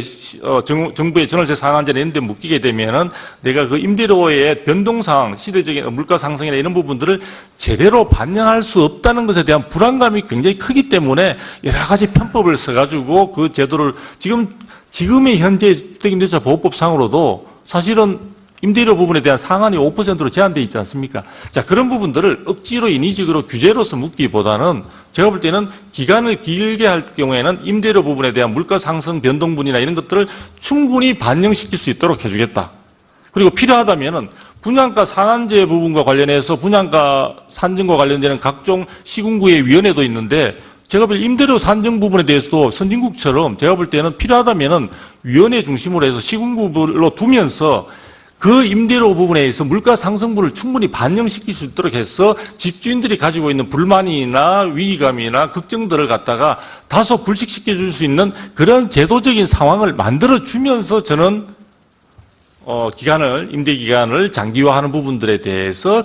정부의 전월세 상한제를 냈는데 묶이게 되면은 내가 그 임대료의 변동상, 시대적인 물가 상승이나 이런 부분들을 제대로 반영할 수 없다는 것에 대한 불안감이 굉장히 크기 때문에 여러 가지 편법을 써가지고 그 제도를 지금의 현재 주택임대차 보호법상으로도 사실은 임대료 부분에 대한 상한이 5%로 제한되어 있지 않습니까? 자, 그런 부분들을 억지로 인위적으로 규제로서 묶기보다는 제가 볼 때는 기간을 길게 할 경우에는 임대료 부분에 대한 물가 상승 변동분이나 이런 것들을 충분히 반영시킬 수 있도록 해주겠다. 그리고 필요하다면은 분양가 상한제 부분과 관련해서 분양가 산정과 관련되는 각종 시군구의 위원회도 있는데 제가 볼 임대료 산정 부분에 대해서도 선진국처럼 제가 볼 때는 필요하다면은 위원회 중심으로 해서 시군구로 두면서 그 임대료 부분에 의해서 물가 상승분을 충분히 반영시킬 수 있도록 해서 집주인들이 가지고 있는 불만이나 위기감이나 걱정들을 갖다가 다소 불식시켜 줄 수 있는 그런 제도적인 상황을 만들어 주면서 저는 임대 기간을 장기화하는 부분들에 대해서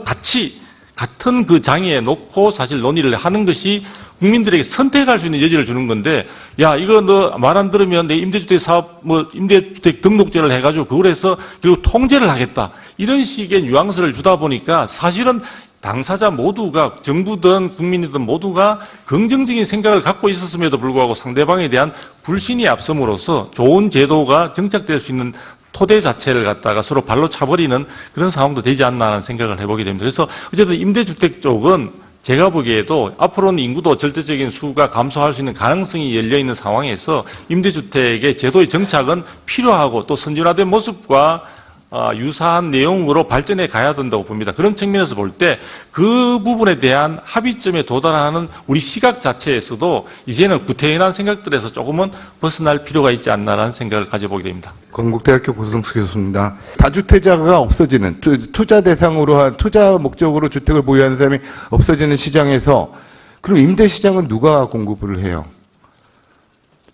같은 그 장에 놓고 사실 논의를 하는 것이 국민들에게 선택할 수 있는 여지를 주는 건데, 야, 이거 너 말 안 들으면 내 임대주택 사업, 임대주택 등록제를 해가지고 그걸 해서 결국 통제를 하겠다. 이런 식의 뉘앙스를 주다 보니까 사실은 당사자 모두가, 정부든 국민이든 모두가 긍정적인 생각을 갖고 있었음에도 불구하고 상대방에 대한 불신이 앞섬으로써 좋은 제도가 정착될 수 있는 토대 자체를 갖다가 서로 발로 차버리는 그런 상황도 되지 않나 하는 생각을 해보게 됩니다. 그래서 어쨌든 임대주택 쪽은 제가 보기에도 앞으로는 인구도 절대적인 수가 감소할 수 있는 가능성이 열려있는 상황에서 임대주택의 제도의 정착은 필요하고 또 선진화된 모습과 유사한 내용으로 발전해 가야 된다고 봅니다. 그런 측면에서 볼 때 그 부분에 대한 합의점에 도달하는 우리 시각 자체에서도 이제는 구태연한 생각들에서 조금은 벗어날 필요가 있지 않나라는 생각을 가져보게 됩니다. 건국대학교 고성수 교수입니다. 다주택자가 없어지는, 투자 대상으로 한, 투자 목적으로 주택을 보유하는 사람이 없어지는 시장에서 그럼 임대 시장은 누가 공급을 해요?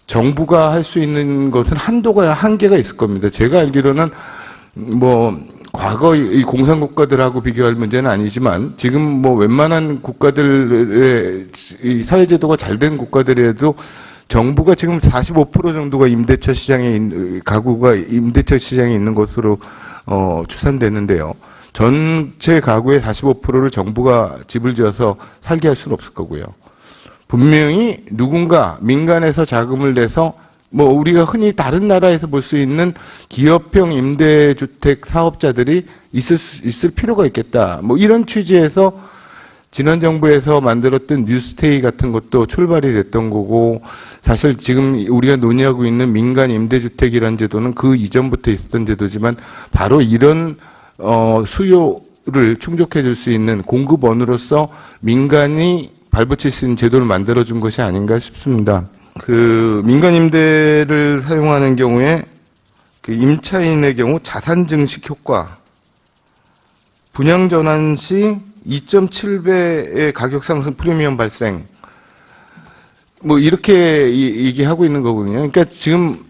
정부가 할 수 있는 것은 한계가 있을 겁니다. 제가 알기로는 과거 이 공산국가들하고 비교할 문제는 아니지만 지금 웬만한 국가들의 이 사회제도가 잘 된 국가들에도 정부가 지금 45% 정도가 임대차 시장에 가구가 임대차 시장에 있는 것으로 추산되는데요. 전체 가구의 45%를 정부가 집을 지어서 살게 할 수는 없을 거고요. 분명히 누군가 민간에서 자금을 내서 우리가 흔히 다른 나라에서 볼 수 있는 기업형 임대주택 사업자들이 있을 필요가 있겠다. 이런 취지에서 지난 정부에서 만들었던 뉴스테이 같은 것도 출발이 됐던 거고, 사실 지금 우리가 논의하고 있는 민간 임대주택이라는 제도는 그 이전부터 있었던 제도지만 바로 이런 수요를 충족해 줄 수 있는 공급원으로서 민간이 발붙일 수 있는 제도를 만들어준 것이 아닌가 싶습니다. 그 민간 임대를 사용하는 경우에 그 임차인의 경우 자산 증식 효과, 분양 전환 시 2.7배의 가격 상승 프리미엄 발생, 이렇게 얘기하고 있는 거거든요. 그러니까 지금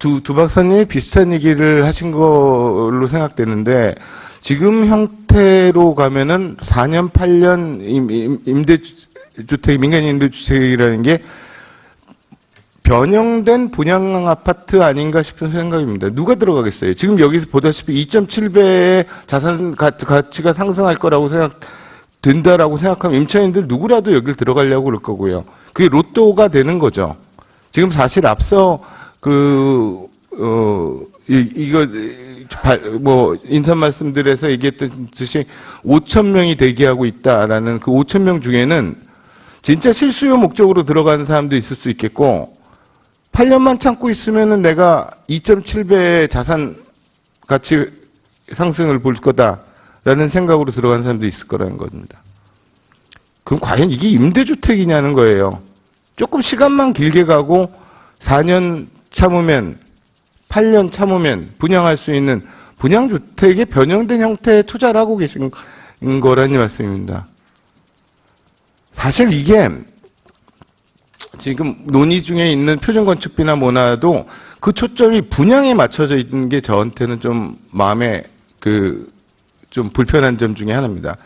두 박사님이 비슷한 얘기를 하신 걸로 생각되는데, 지금 형태로 가면은 4년, 8년 민간 임대주택이라는 게 변형된 분양 아파트 아닌가 싶은 생각입니다. 누가 들어가겠어요? 지금 여기서 보다시피 2.7배의 자산 가치가 상승할 거라고 된다라고 생각하면 임차인들 누구라도 여길 들어가려고 그럴 거고요. 그게 로또가 되는 거죠. 지금 사실 앞서 인사 말씀드려서 얘기했듯이 5,000명이 대기하고 있다라는 그 5,000명 중에는 진짜 실수요 목적으로 들어가는 사람도 있을 수 있겠고, 8년만 참고 있으면은 내가 2.7배의 자산 가치 상승을 볼 거다라는 생각으로 들어가는 사람도 있을 거라는 겁니다. 그럼 과연 이게 임대주택이냐는 거예요. 조금 시간만 길게 가고 4년 참으면, 8년 참으면 분양할 수 있는 분양주택의 변형된 형태의 투자를 하고 계신 거라는 말씀입니다. 사실 이게 지금 논의 중에 있는 표준건축비나 뭐나도 그 초점이 분양에 맞춰져 있는 게 저한테는 좀 마음에 좀 불편한 점 중에 하나입니다.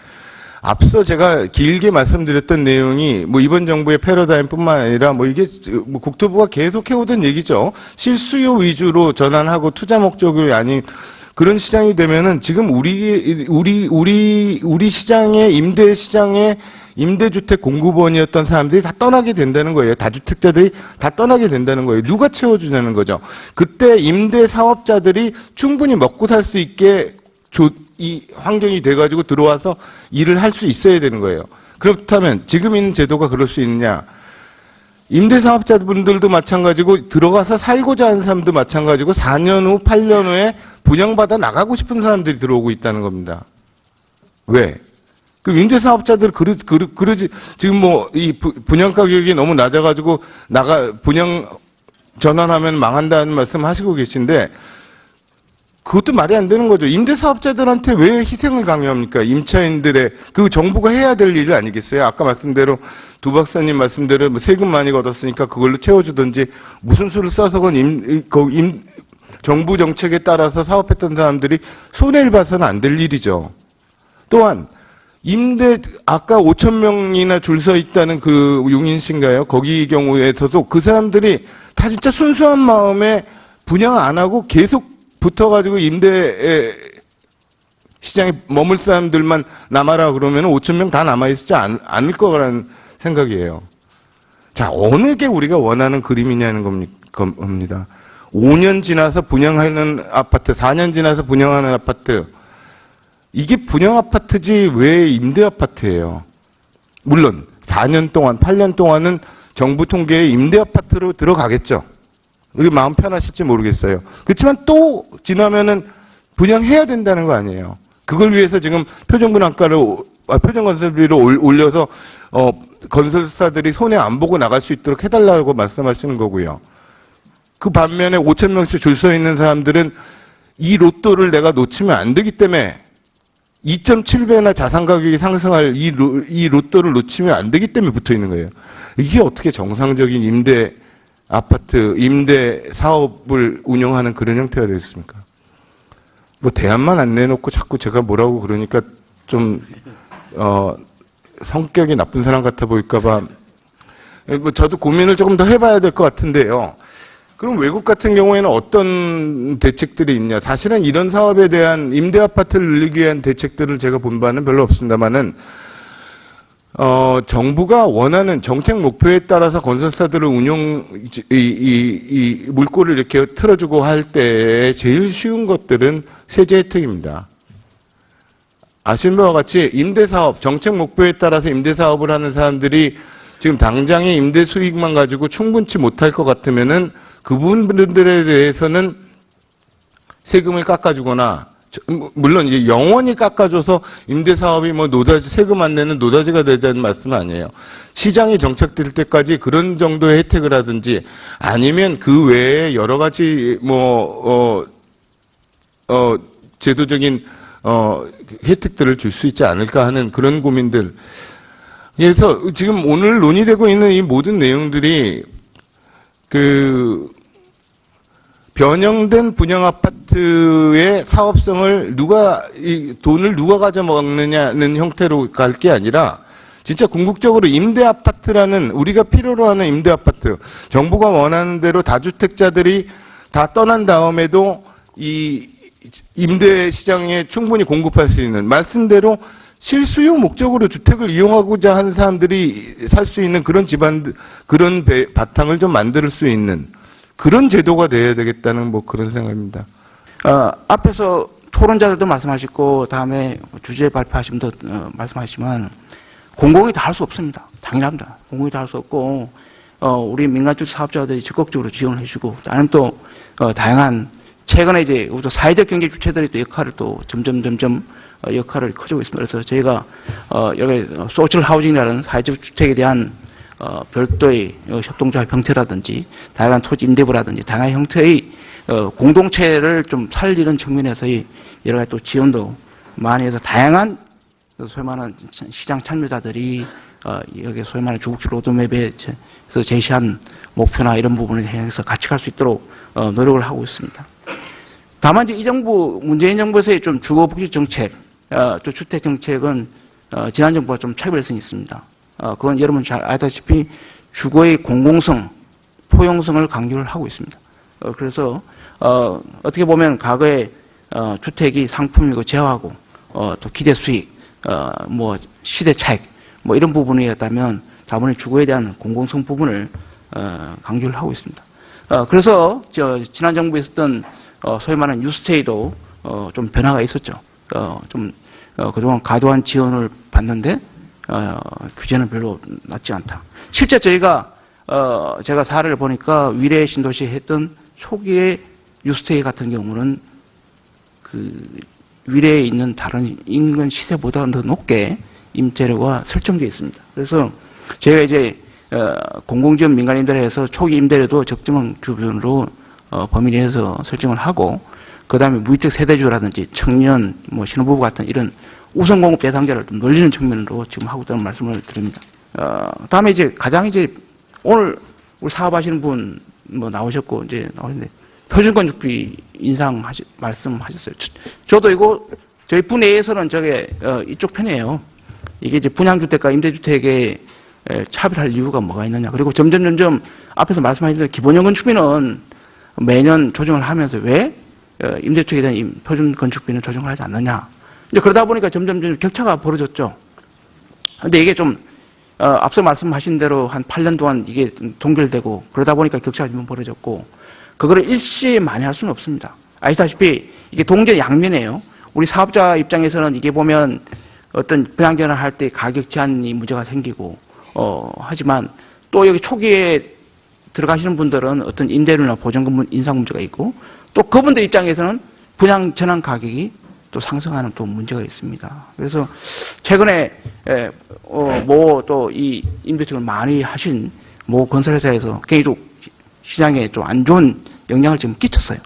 앞서 제가 길게 말씀드렸던 내용이 이번 정부의 패러다임뿐만 아니라 이게 국토부가 계속 해오던 얘기죠. 실수요 위주로 전환하고 투자 목적이 아닌 그런 시장이 되면은 지금 우리 시장의 임대 시장의 임대주택 공급원이었던 사람들이 다 떠나게 된다는 거예요. 다주택자들이 다 떠나게 된다는 거예요. 누가 채워주냐는 거죠. 그때 임대 사업자들이 충분히 먹고 살 수 있게 이 환경이 돼가지고 들어와서 일을 할 수 있어야 되는 거예요. 그렇다면 지금 있는 제도가 그럴 수 있느냐? 임대사업자분들도 마찬가지고 들어가서 살고자 하는 사람도 마찬가지고 4년 후, 8년 후에 분양받아 나가고 싶은 사람들이 들어오고 있다는 겁니다. 왜? 그 임대사업자들 그러지, 지금 뭐, 이 분양 가격이 너무 낮아가지고, 분양 전환하면 망한다는 말씀 하시고 계신데, 그것도 말이 안 되는 거죠. 임대사업자들한테 왜 희생을 강요합니까? 임차인들의, 그 정부가 해야 될 일 아니겠어요? 아까 말씀대로, 두 박사님 말씀대로 뭐 세금 많이 걷었으니까 그걸로 채워주든지, 무슨 수를 써서건 정부 정책에 따라서 사업했던 사람들이 손해를 봐서는 안 될 일이죠. 또한, 아까 5,000명이나 줄 서 있다는 그 용인시인가요? 거기 경우에서도 그 사람들이 다 진짜 순수한 마음에 분양 안 하고 계속 붙어가지고 임대 시장에 머물 사람들만 남아라 그러면 5,000명 다 남아있지 않을 거라는 생각이에요. 자, 어느 게 우리가 원하는 그림이냐는 겁니다. 5년 지나서 분양하는 아파트, 4년 지나서 분양하는 아파트, 이게 분양 아파트지 왜 임대 아파트예요? 물론 4년 동안, 8년 동안은 정부 통계에 임대 아파트로 들어가겠죠. 우리 마음 편하실지 모르겠어요. 그렇지만 또 지나면은 분양해야 된다는 거 아니에요. 그걸 위해서 지금 표준건설비를 올려서 건설사들이 손해 안 보고 나갈 수 있도록 해달라고 말씀하시는 거고요. 그 반면에 5,000명씩 줄 서 있는 사람들은 이 로또를 내가 놓치면 안 되기 때문에 2.7배나 자산 가격이 상승할 이 로또를 놓치면 안 되기 때문에 붙어 있는 거예요. 이게 어떻게 정상적인 임대 아파트, 임대 사업을 운영하는 그런 형태가 되겠습니까? 뭐 대안만 안 내놓고 자꾸 제가 뭐라고 그러니까 좀 성격이 나쁜 사람 같아 보일까봐 뭐 저도 고민을 조금 더 해봐야 될 것 같은데요. 그럼 외국 같은 경우에는 어떤 대책들이 있냐? 사실은 이런 사업에 대한 임대 아파트를 늘리기 위한 대책들을 제가 본 바는 별로 없습니다만은 정부가 원하는 정책 목표에 따라서 건설사들을 이 물꼬를 이렇게 틀어주고 할 때 제일 쉬운 것들은 세제 혜택입니다. 아시는 바와 같이 임대사업, 정책 목표에 따라서 임대사업을 하는 사람들이 지금 당장의 임대 수익만 가지고 충분치 못할 것 같으면은 그분들에 대해서는 세금을 깎아주거나, 물론 이제 영원히 깎아줘서 임대사업이 뭐 세금 안 내는 노다지가 되자는 말씀은 아니에요. 시장이 정착될 때까지 그런 정도의 혜택을 하든지 아니면 그 외에 여러 가지 제도적인 혜택들을 줄 수 있지 않을까 하는 그런 고민들. 그래서 지금 오늘 논의되고 있는 이 모든 내용들이 변형된 분양 아파트의 사업성을 돈을 누가 가져먹느냐는 형태로 갈 게 아니라 진짜 궁극적으로 임대 아파트라는 우리가 필요로 하는 임대 아파트, 정부가 원하는 대로 다주택자들이 다 떠난 다음에도 이 임대 시장에 충분히 공급할 수 있는 말씀대로 실수요 목적으로 주택을 이용하고자 하는 사람들이 살 수 있는 그런 그런 바탕을 좀 만들 수 있는 그런 제도가 돼야 되겠다는 뭐 그런 생각입니다. 앞에서 토론자들도 말씀하셨고 다음에 주제 발표하신 분도 말씀하시지만 공공이 다 할 수 없습니다. 당연합니다. 공공이 다 할 수 없고 우리 민간주택 사업자들이 적극적으로 지원을 해주고 아니면 또 다양한 최근에 이제 사회적 경제 주체들이 또 역할을 또 점점 역할을 커지고 있습니다. 그래서 저희가 여기 소셜 하우징이라는 사회적 주택에 대한 별도의 협동조합 형태라든지 다양한 토지 임대부라든지 다양한 형태의 공동체를 좀 살리는 측면에서의 여러 가지 또 지원도 많이 해서 다양한 소위 말하는 시장 참여자들이 여기 소위 말하는 주국지 로드맵에서 제시한 목표나 이런 부분을 향해서 같이 갈 수 있도록 노력을 하고 있습니다. 다만 이제 이 정부 문재인 정부에서의 좀 주거복지 정책, 또 주택 정책은 지난 정부와 좀 차별성이 있습니다. 그건 여러분 잘 알다시피 주거의 공공성, 포용성을 강조를 하고 있습니다. 그래서 어떻게 보면 과거에 주택이 상품이고 재화고 또 기대 수익, 뭐 시대 차익, 뭐 이런 부분이었다면 다분히 주거에 대한 공공성 부분을 강조를 하고 있습니다. 그래서 지난 정부에 있었던 소위 말하는 뉴스테이도 좀 변화가 있었죠. 그동안 과도한 지원을 받는데 규제는 별로 낮지 않다. 실제 제가 사례를 보니까 위례 신도시에 했던 초기의 뉴스테이 같은 경우는 그 위례에 있는 다른 인근 시세보다 더 높게 임대료가 설정되어 있습니다. 그래서 저희가 이제 공공지원 민간임대료에서 초기 임대료도 적정 주변으로 범위 내에서 설정을 하고, 그 다음에 무주택 세대주라든지 청년, 뭐 신혼부부 같은 이런 우선 공급 대상자를 좀 늘리는 측면으로 지금 하고 있다는 말씀을 드립니다. 다음에 이제 가장 이제 오늘 우리 사업하시는 분 뭐 나오셨고 이제 나오는데 표준건축비 인상 말씀하셨어요. 저도 이거 저희 분야에서는 저게 이쪽 편이에요. 이게 이제 분양주택과 임대주택에 차별할 이유가 뭐가 있느냐. 그리고 점점 앞에서 말씀하신 대로 기본형 건축비는 매년 조정을 하면서 왜 임대주택에 대한 표준 건축비는 조정을 하지 않느냐. 이제 그러다 보니까 점점 격차가 벌어졌죠. 근데 이게 좀 앞서 말씀하신 대로 한 8년 동안 이게 동결되고 그러다 보니까 격차가 좀 벌어졌고, 그거를 일시에 많이 할 수는 없습니다. 아시다시피 이게 동전 양면이에요. 우리 사업자 입장에서는 이게 보면 어떤 분양 전환을 할 때 가격 제한이 문제가 생기고, 하지만 또 여기 초기에 들어가시는 분들은 어떤 임대료나 보증금 인상 문제가 있고, 또 그분들 입장에서는 분양 전환 가격이 또 상승하는 또 문제가 있습니다. 그래서 최근에 뭐 또 이 임대주택을 많이 하신 모 건설회사에서 굉장히 좀 시장에 좀 안 좋은 영향을 지금 끼쳤어요.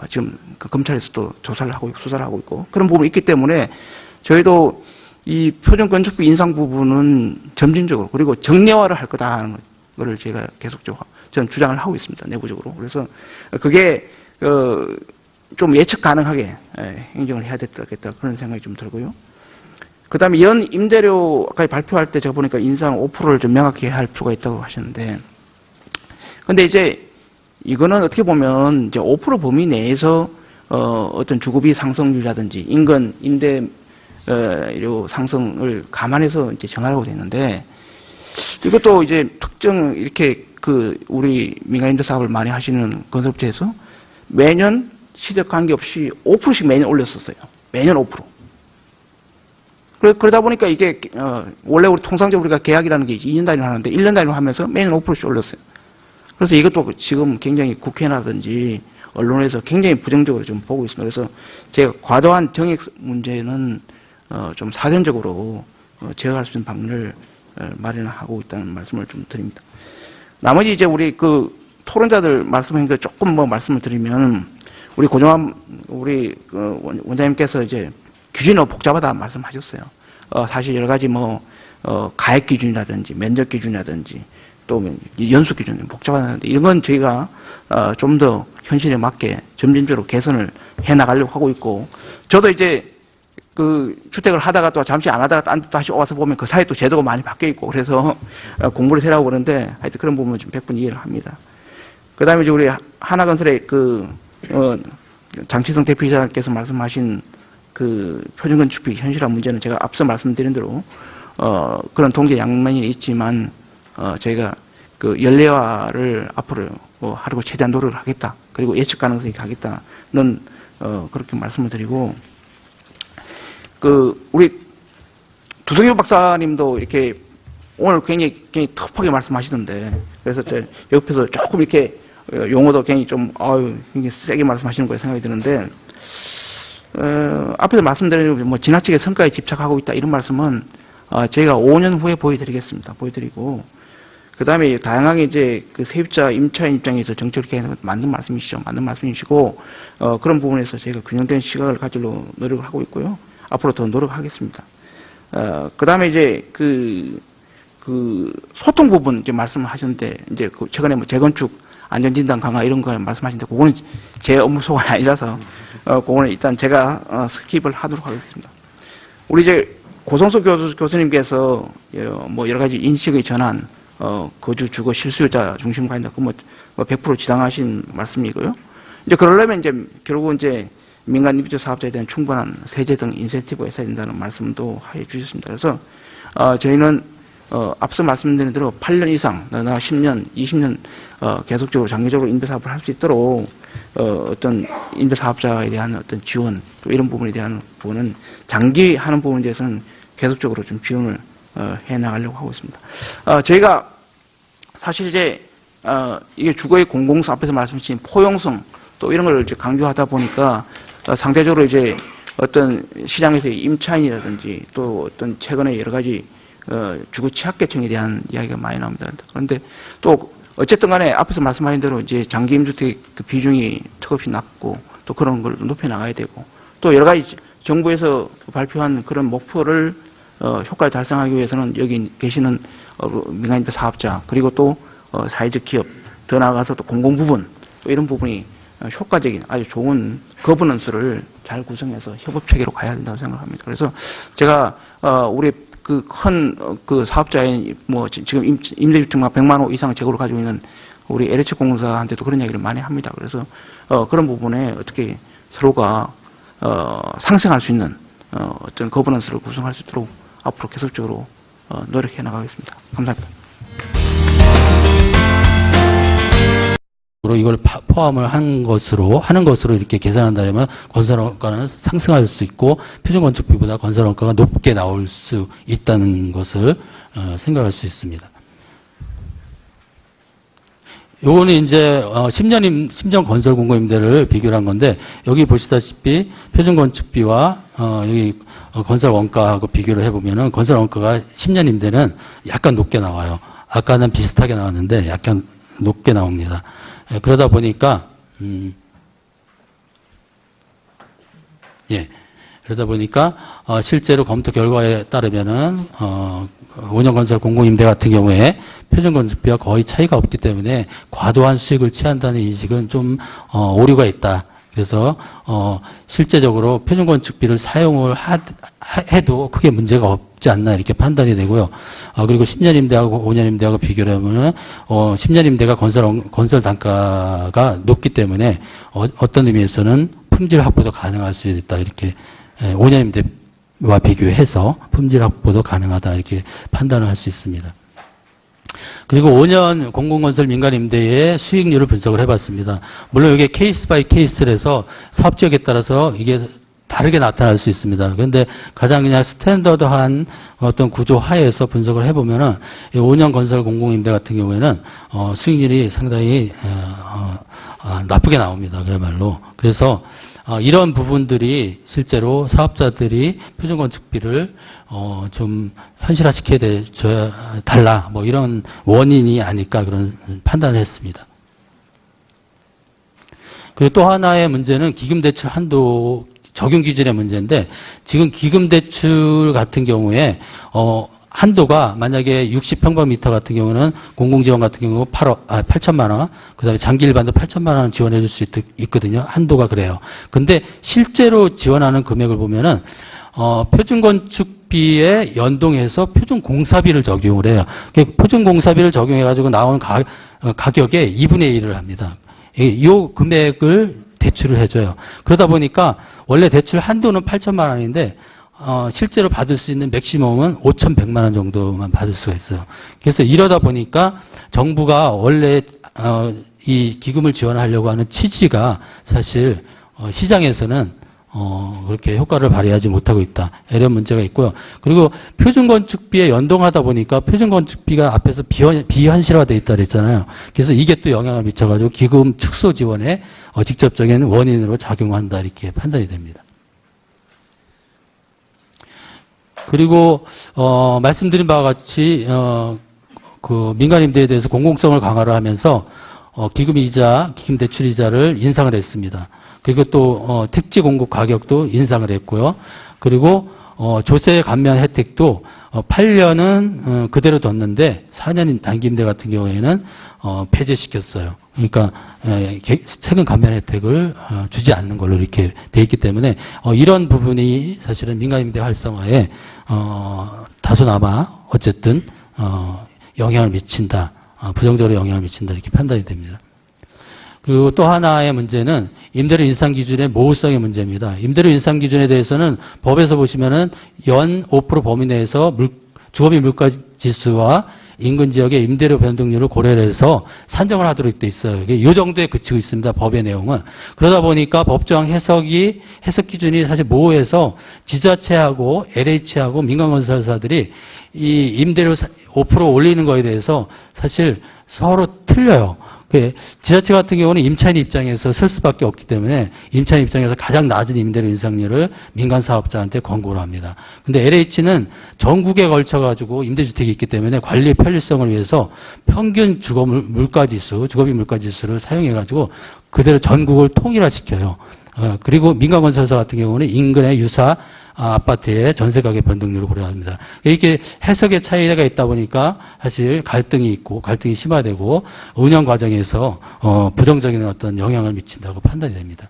지금 그 검찰에서도 조사를 하고 수사를 하고 있고 그런 부분이 있기 때문에 저희도 이 표준건축비 인상 부분은 점진적으로 그리고 정례화를 할 거다 하는 거를 제가 계속적으로 저는 주장을 하고 있습니다. 내부적으로. 그래서 그게 좀 예측 가능하게 행정을 해야 되겠다 그런 생각이 좀 들고요. 그 다음에 연 임대료 아까 발표할 때 제가 보니까 인상 5%를 좀 명확히 할 필요가 있다고 하셨는데, 근데 이제 이거는 어떻게 보면 이제 5% 범위 내에서 어떤 주거비 상승률이라든지 인건 임대료 상승을 감안해서 이제 정하라고 되는데, 이것도 이제 특정 이렇게 우리 민간임대 사업을 많이 하시는 건설업체에서 매년 시대 관계없이 5%씩 매년 올렸었어요. 매년 5%. 그러다 보니까 이게 원래 우리 통상적으로 우리가 계약이라는 게 2년 단위로 하는데 1년 단위로 하면서 매년 5%씩 올렸어요. 그래서 이것도 지금 굉장히 국회라든지 언론에서 굉장히 부정적으로 좀 보고 있습니다. 그래서 제가 과도한 정액 문제는 좀 사전적으로 제어할 수 있는 방안을 마련하고 있다는 말씀을 좀 드립니다. 나머지 이제 우리 토론자들 말씀하신 거 조금 말씀을 드리면, 우리 고종환 원장님께서 이제 기준이 너무 복잡하다 말씀하셨어요. 사실 여러 가지 가액 기준이라든지 면적 기준이라든지 또 연수 기준이 복잡하다는데 이런 건 저희가 좀 더 현실에 맞게 점진적으로 개선을 해 나가려고 하고 있고, 저도 이제 주택을 하다가 또 잠시 안 하다가 딴 데 다시 와서 보면 그 사이에 또 제도가 많이 바뀌어 있고 그래서 공부를 해라고 그러는데 하여튼 그런 부분은 좀 100% 이해를 합니다. 그 다음에 이제 우리 하나건설의 장치성 대표이사께서 말씀하신 표준건축비 현실화 문제는 제가 앞서 말씀드린 대로 그런 동계 양면이 있지만 저희가 연례화를 앞으로 하려고 최대한 노력을 하겠다. 그리고 예측 가능성이 가겠다는 그렇게 말씀을 드리고, 우리 두성효 박사님도 이렇게 오늘 굉장히 터프하게 말씀하시던데, 그래서 저 옆에서 조금 이렇게 용어도 굉장히 굉장히 세게 말씀하시는 거에 생각이 드는데, 앞에서 말씀드린 지나치게 성과에 집착하고 있다 이런 말씀은 저희가 5년 후에 보여드리겠습니다. 보여드리고, 그 다음에 다양하게 이제 세입자, 임차인 입장에서 정책을 개선하는 맞는 말씀이시죠. 맞는 말씀이시고, 그런 부분에서 저희가 균형된 시각을 가지려 노력을 하고 있고요. 앞으로 더 노력하겠습니다. 그 다음에 이제 소통 부분 이제 말씀하셨는데, 이제 최근에 재건축 안전진단 강화 이런 거 말씀하시는데, 그거는 제 업무 소관이 아니라서, 그거는 일단 제가 스킵을 하도록 하겠습니다. 우리 이제 고성수 교수님께서 여러 가지 인식의 전환, 거주, 주거, 실수요자 중심 가인다. 100% 지당하신 말씀이고요. 이제 그러려면 이제 결국은 이제 민간 임대주 사업자에 대한 충분한 세제 등 인센티브가 있어야 된다는 말씀도 해 주셨습니다. 그래서 저희는 앞서 말씀드린 대로 8년 이상, 10년, 20년 계속적으로 장기적으로 임대 사업을 할 수 있도록 어떤 임대 사업자에 대한 어떤 지원, 또 이런 부분에 대한 부분은 장기 하는 부분에 대해서는 계속적으로 좀 지원을 해 나가려고 하고 있습니다. 저희가 사실 이제 이게 주거의 공공성 앞에서 말씀하신 포용성 또 이런 걸 이제 강조하다 보니까 상대적으로 이제 어떤 시장에서의 임차인이라든지 또 어떤 최근에 여러 가지 주거 취약계층에 대한 이야기가 많이 나옵니다. 그런데 또 어쨌든 간에 앞에서 말씀하신 대로 이제 장기 임주택 그 비중이 턱없이 낮고 또 그런 걸 높여 나가야 되고 또 여러 가지 정부에서 발표한 그런 목표를 효과를 달성하기 위해서는 여기 계시는 민간임대 사업자 그리고 또 사회적 기업 더 나아가서 또 공공 부분 또 이런 부분이 효과적인 아주 좋은 거버넌스를 잘 구성해서 협업 체계로 가야 된다고 생각합니다. 그래서 제가 우리 그 큰 그 사업자인 뭐 지금 임대주택만 100만 호 이상 재고를 가지고 있는 우리 LH 공사한테도 그런 얘기를 많이 합니다. 그래서 그런 부분에 어떻게 서로가 상생할 수 있는 어떤 거버넌스를 구성할 수 있도록 앞으로 계속적으로 노력해 나가겠습니다. 감사합니다. 이걸 포함을 하는 것으로 이렇게 계산한다면 건설원가는 상승할 수 있고 표준건축비보다 건설원가가 높게 나올 수 있다는 것을 생각할 수 있습니다. 요거는 이제 10년 건설 공고임대를 비교를 한 건데 여기 보시다시피 표준건축비와 여기 건설원가하고 비교를 해보면은 건설원가가 10년 임대는 약간 높게 나와요. 아까는 비슷하게 나왔는데 약간 높게 나옵니다. 그러다 보니까 실제로 검토 결과에 따르면은 5년 건설 공공임대 같은 경우에 표준 건축비와 거의 차이가 없기 때문에 과도한 수익을 취한다는 인식은 좀 오류가 있다. 그래서 실제적으로 표준 건축비를 사용을 해도 크게 문제가 없지 않나 이렇게 판단이 되고요. 그리고 10년 임대하고 5년 임대하고 비교를 하면은 10년 임대가 건설 단가가 높기 때문에 어떤 의미에서는 품질 확보도 가능할 수 있다. 이렇게 5년 임대와 비교해서 품질 확보도 가능하다. 이렇게 판단을 할 수 있습니다. 그리고 5년 공공건설 민간임대의 수익률을 분석을 해봤습니다. 물론 이게 케이스 바이 케이스라서 사업지역에 따라서 이게 다르게 나타날 수 있습니다. 그런데 가장 그냥 스탠더드한 어떤 구조 하에서 분석을 해보면은 5년 건설 공공임대 같은 경우에는 수익률이 상당히 나쁘게 나옵니다. 그야말로. 그래서 이런 부분들이 실제로 사업자들이 표준건축비를 좀 현실화시켜야 달라 뭐 이런 원인이 아닐까 그런 판단을 했습니다. 그리고 또 하나의 문제는 기금대출 한도 적용 기준의 문제인데 지금 기금대출 같은 경우에 한도가 만약에 60평방미터 같은 경우는 공공지원 같은 경우 8천만 원, 그 다음에 장기 일반도 8천만 원 지원해 줄 수 있거든요. 한도가 그래요. 근데 실제로 지원하는 금액을 보면은, 표준건축비에 연동해서 표준공사비를 적용을 해요. 표준공사비를 적용해가지고 나오는 가격의 2분의 1을 합니다. 이 금액을 대출을 해줘요. 그러다 보니까 원래 대출 한도는 8천만 원인데, 실제로 받을 수 있는 맥시멈은 5,100만 원 정도만 받을 수가 있어요. 그래서 이러다 보니까 정부가 원래 이 기금을 지원하려고 하는 취지가 사실 시장에서는 그렇게 효과를 발휘하지 못하고 있다. 이런 문제가 있고요. 그리고 표준건축비에 연동하다 보니까 표준건축비가 앞에서 비현실화되어 있다 그랬잖아요. 그래서 이게 또 영향을 미쳐가지고 기금 축소 지원에 직접적인 원인으로 작용한다 이렇게 판단이 됩니다. 그리고 말씀드린 바와 같이 그 민간임대에 대해서 공공성을 강화를 하면서 기금이자, 기금대출이자를 인상을 했습니다. 그리고 또 택지 공급 가격도 인상을 했고요. 그리고 조세 감면 혜택도 8년은 그대로 뒀는데 4년 단기임대 같은 경우에는 폐지시켰어요. 그러니까 세금 감면 혜택을 주지 않는 걸로 이렇게 돼 있기 때문에 이런 부분이 사실은 민간임대 활성화에 다소나마 어쨌든 영향을 미친다. 부정적으로 영향을 미친다 이렇게 판단이 됩니다. 그리고 또 하나의 문제는 임대료 인상 기준의 모호성의 문제입니다. 임대료 인상 기준에 대해서는 법에서 보시면은 연 5% 범위 내에서 주거비 물가 지수와 인근 지역의 임대료 변동률을 고려를 해서 산정을 하도록 돼 있어요. 이 정도에 그치고 있습니다. 법의 내용은. 그러다 보니까 법정 해석 기준이 사실 모호해서 지자체하고 LH하고 민간건설사들이 이 임대료 5% 올리는 거에 대해서 사실 서로 틀려요. 지자체 같은 경우는 임차인 입장에서 쓸 수밖에 없기 때문에 임차인 입장에서 가장 낮은 임대료 인상률을 민간 사업자한테 권고를 합니다. 근데 LH는 전국에 걸쳐가지고 임대주택이 있기 때문에 관리 편리성을 위해서 평균 주거비 물가지수를 사용해가지고 그대로 전국을 통일화시켜요. 그리고 민간건설사 같은 경우는 인근의 유사 아파트의 전세가격 변동률을 고려합니다. 이렇게 해석의 차이가 있다 보니까 사실 갈등이 심화되고 운영 과정에서 부정적인 어떤 영향을 미친다고 판단이 됩니다.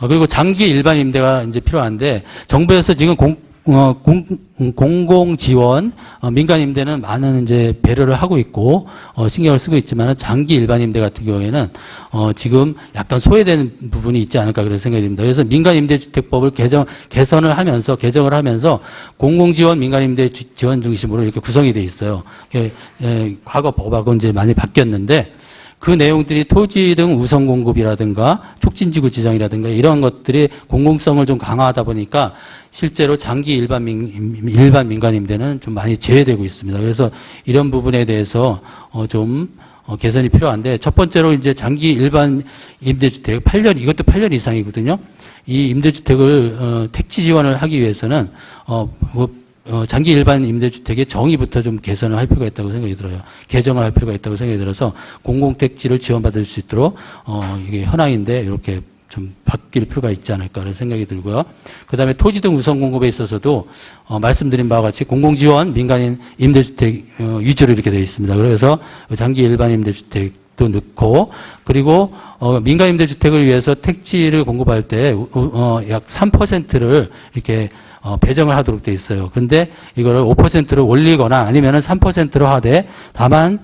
그리고 장기 일반 임대가 이제 필요한데 정부에서 지금 공공 지원 민간 임대는 많은 이제 배려를 하고 있고 신경을 쓰고 있지만 장기 일반 임대 같은 경우에는 지금 약간 소외되는 부분이 있지 않을까 그런 생각이 듭니다. 그래서 민간 임대주택법을 개정을 하면서 공공 지원 민간 임대 지원 중심으로 이렇게 구성이 돼 있어요. 과거 법하고 이제 많이 바뀌었는데 그 내용들이 토지 등 우선 공급이라든가 촉진지구 지정이라든가 이런 것들이 공공성을 좀 강화하다 보니까 실제로 장기 일반 민간 임대는 좀 많이 제외되고 있습니다. 그래서 이런 부분에 대해서 좀 개선이 필요한데 첫 번째로 이제 장기 일반 임대주택 8년 이것도 8년 이상이거든요. 이 임대주택을 택지 지원을 하기 위해서는 장기 일반 임대주택의 정의부터 좀 개선을 할 필요가 있다고 생각이 들어요. 개정을 할 필요가 있다고 생각이 들어서 공공택지를 지원받을 수 있도록 이게 현황인데 이렇게 좀 바뀔 필요가 있지 않을까 그런 생각이 들고요. 그다음에 토지 등 우선 공급에 있어서도 말씀드린 바와 같이 공공지원 민간인 임대주택 위주로 이렇게 되어 있습니다. 그래서 장기 일반 임대주택도 넣고 그리고 민간 임대주택을 위해서 택지를 공급할 때 약 3%를 이렇게 배정을 하도록 돼 있어요. 근데 이거를 5%로 올리거나 아니면은 3%로 하되 다만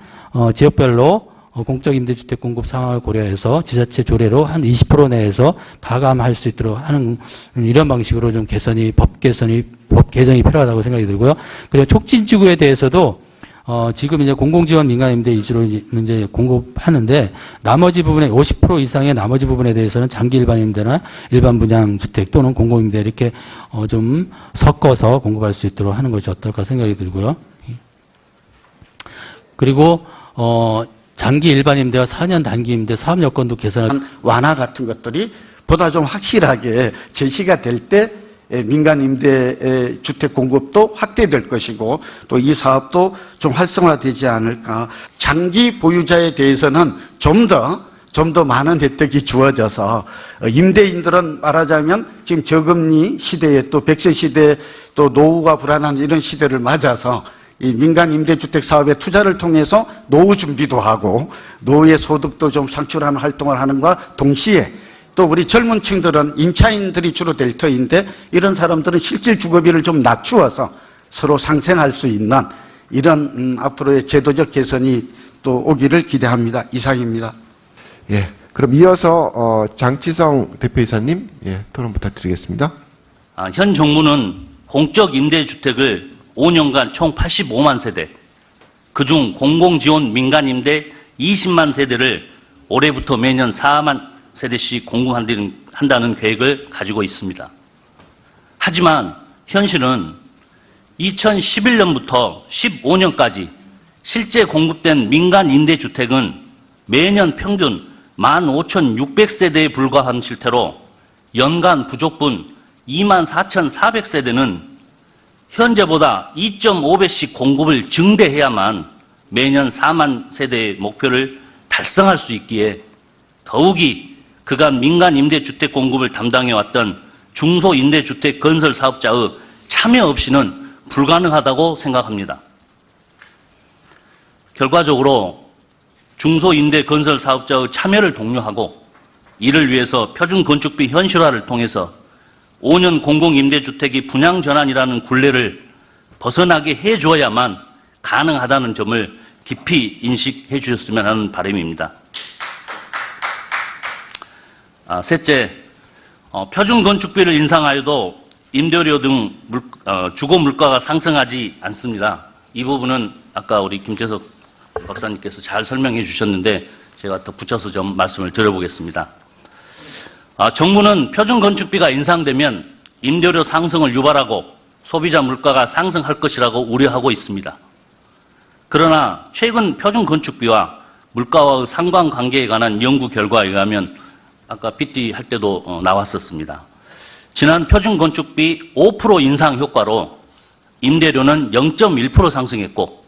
지역별로 공적 임대주택 공급 상황을 고려해서 지자체 조례로 한 20% 내에서 가감할 수 있도록 하는 이런 방식으로 좀 법 개정이 필요하다고 생각이 들고요. 그리고 촉진지구에 대해서도 지금 이제 공공지원 민간임대 위주로 이제 공급하는데 나머지 부분에 50% 이상의 나머지 부분에 대해서는 장기 일반임대나 일반 분양주택 또는 공공임대 이렇게 좀 섞어서 공급할 수 있도록 하는 것이 어떨까 생각이 들고요. 그리고 장기 일반임대와 4년 단기임대 사업 여건도 개선할 완화 같은 것들이 보다 좀 확실하게 제시가 될 때 민간 임대 주택 공급도 확대될 것이고 또 이 사업도 좀 활성화되지 않을까. 장기 보유자에 대해서는 좀 더 많은 혜택이 주어져서 임대인들은 말하자면 지금 저금리 시대에 또 100세 시대 또 노후가 불안한 이런 시대를 맞아서 이 민간 임대주택 사업에 투자를 통해서 노후 준비도 하고 노후의 소득도 좀 창출하는 활동을 하는과 동시에 또 우리 젊은 층들은 임차인들이 주로 될 터인데 이런 사람들은 실질 주거비를 좀 낮추어서 서로 상생할 수 있는 이런 앞으로의 제도적 개선이 또 오기를 기대합니다. 이상입니다. 예. 그럼 이어서 장치성 대표이사님 토론 부탁드리겠습니다. 현 정부는 공적 임대주택을 5년간 총 85만 세대, 그중 공공지원 민간임대 20만 세대를 올해부터 매년 4만 세대씩 공급한다는 계획을 가지고 있습니다. 하지만 현실은 2011년부터 15년까지 실제 공급된 민간임대주택은 매년 평균 15,600세대에 불과한 실태로 연간 부족분 24,400세대는 현재보다 2.5배씩 공급을 증대해야만 매년 4만 세대의 목표를 달성할 수 있기에 더욱이 그간 민간 임대주택 공급을 담당해왔던 중소임대주택 건설 사업자의 참여 없이는 불가능하다고 생각합니다. 결과적으로 중소임대 건설 사업자의 참여를 독려하고 이를 위해서 표준건축비 현실화를 통해서 5년 공공임대주택이 분양전환이라는 굴레를 벗어나게 해줘야만 가능하다는 점을 깊이 인식해 주셨으면 하는 바람입니다. 셋째, 표준건축비를 인상하여도 임대료 등 주거 물가가 상승하지 않습니다. 이 부분은 아까 우리 김태석 박사님께서 잘 설명해 주셨는데 제가 더 붙여서 좀 말씀을 드려보겠습니다. 정부는 표준건축비가 인상되면 임대료 상승을 유발하고 소비자 물가가 상승할 것이라고 우려하고 있습니다. 그러나 최근 표준건축비와 물가와의 상관관계에 관한 연구 결과에 의하면 아까 PT 할 때도 나왔었습니다. 지난 표준건축비 5% 인상 효과로 임대료는 0.1% 상승했고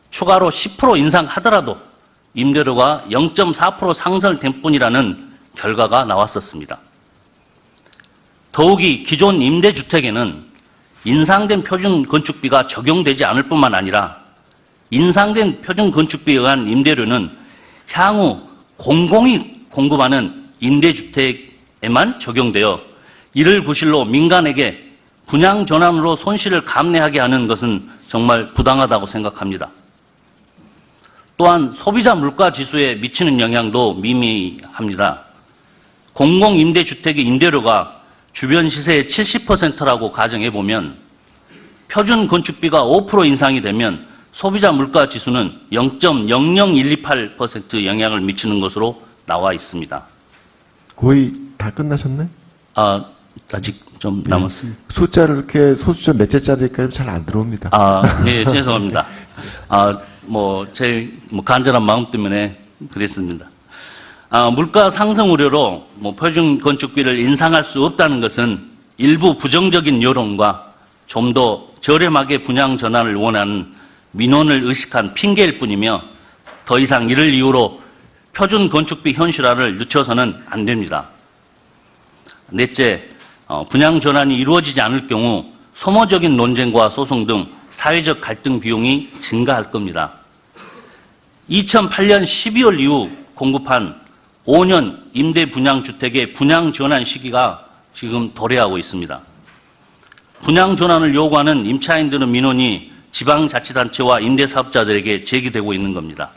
추가로 10% 인상하더라도 임대료가 0.4% 상승될 뿐이라는 결과가 나왔었습니다. 더욱이 기존 임대주택에는 인상된 표준건축비가 적용되지 않을 뿐만 아니라 인상된 표준건축비에 의한 임대료는 향후 공공이 공급하는 임대주택에만 적용되어 이를 구실로 민간에게 분양 전환으로 손실을 감내하게 하는 것은 정말 부당하다고 생각합니다. 또한 소비자 물가 지수에 미치는 영향도 미미합니다. 공공임대주택의 임대료가 주변 시세의 70%라고 가정해보면 표준 건축비가 5% 인상이 되면 소비자 물가 지수는 0.00128% 영향을 미치는 것으로 나와 있습니다. 거의 다 끝나셨네? 아직 좀 남았습니다. 숫자를 이렇게 소수점 몇째짜리까지 잘 안 들어옵니다. 네, 죄송합니다. 제 간절한 마음 때문에 그랬습니다. 물가 상승 우려로 표준 건축비를 인상할 수 없다는 것은 일부 부정적인 여론과 좀 더 저렴하게 분양 전환을 원하는 민원을 의식한 핑계일 뿐이며 더 이상 이를 이유로 표준 건축비 현실화를 늦춰서는 안 됩니다. 넷째, 분양 전환이 이루어지지 않을 경우 소모적인 논쟁과 소송 등 사회적 갈등 비용이 증가할 겁니다. 2008년 12월 이후 공급한 5년 임대 분양 주택의 분양 전환 시기가 지금 도래하고 있습니다. 분양 전환을 요구하는 임차인들의 민원이 지방자치단체와 임대사업자들에게 제기되고 있는 겁니다.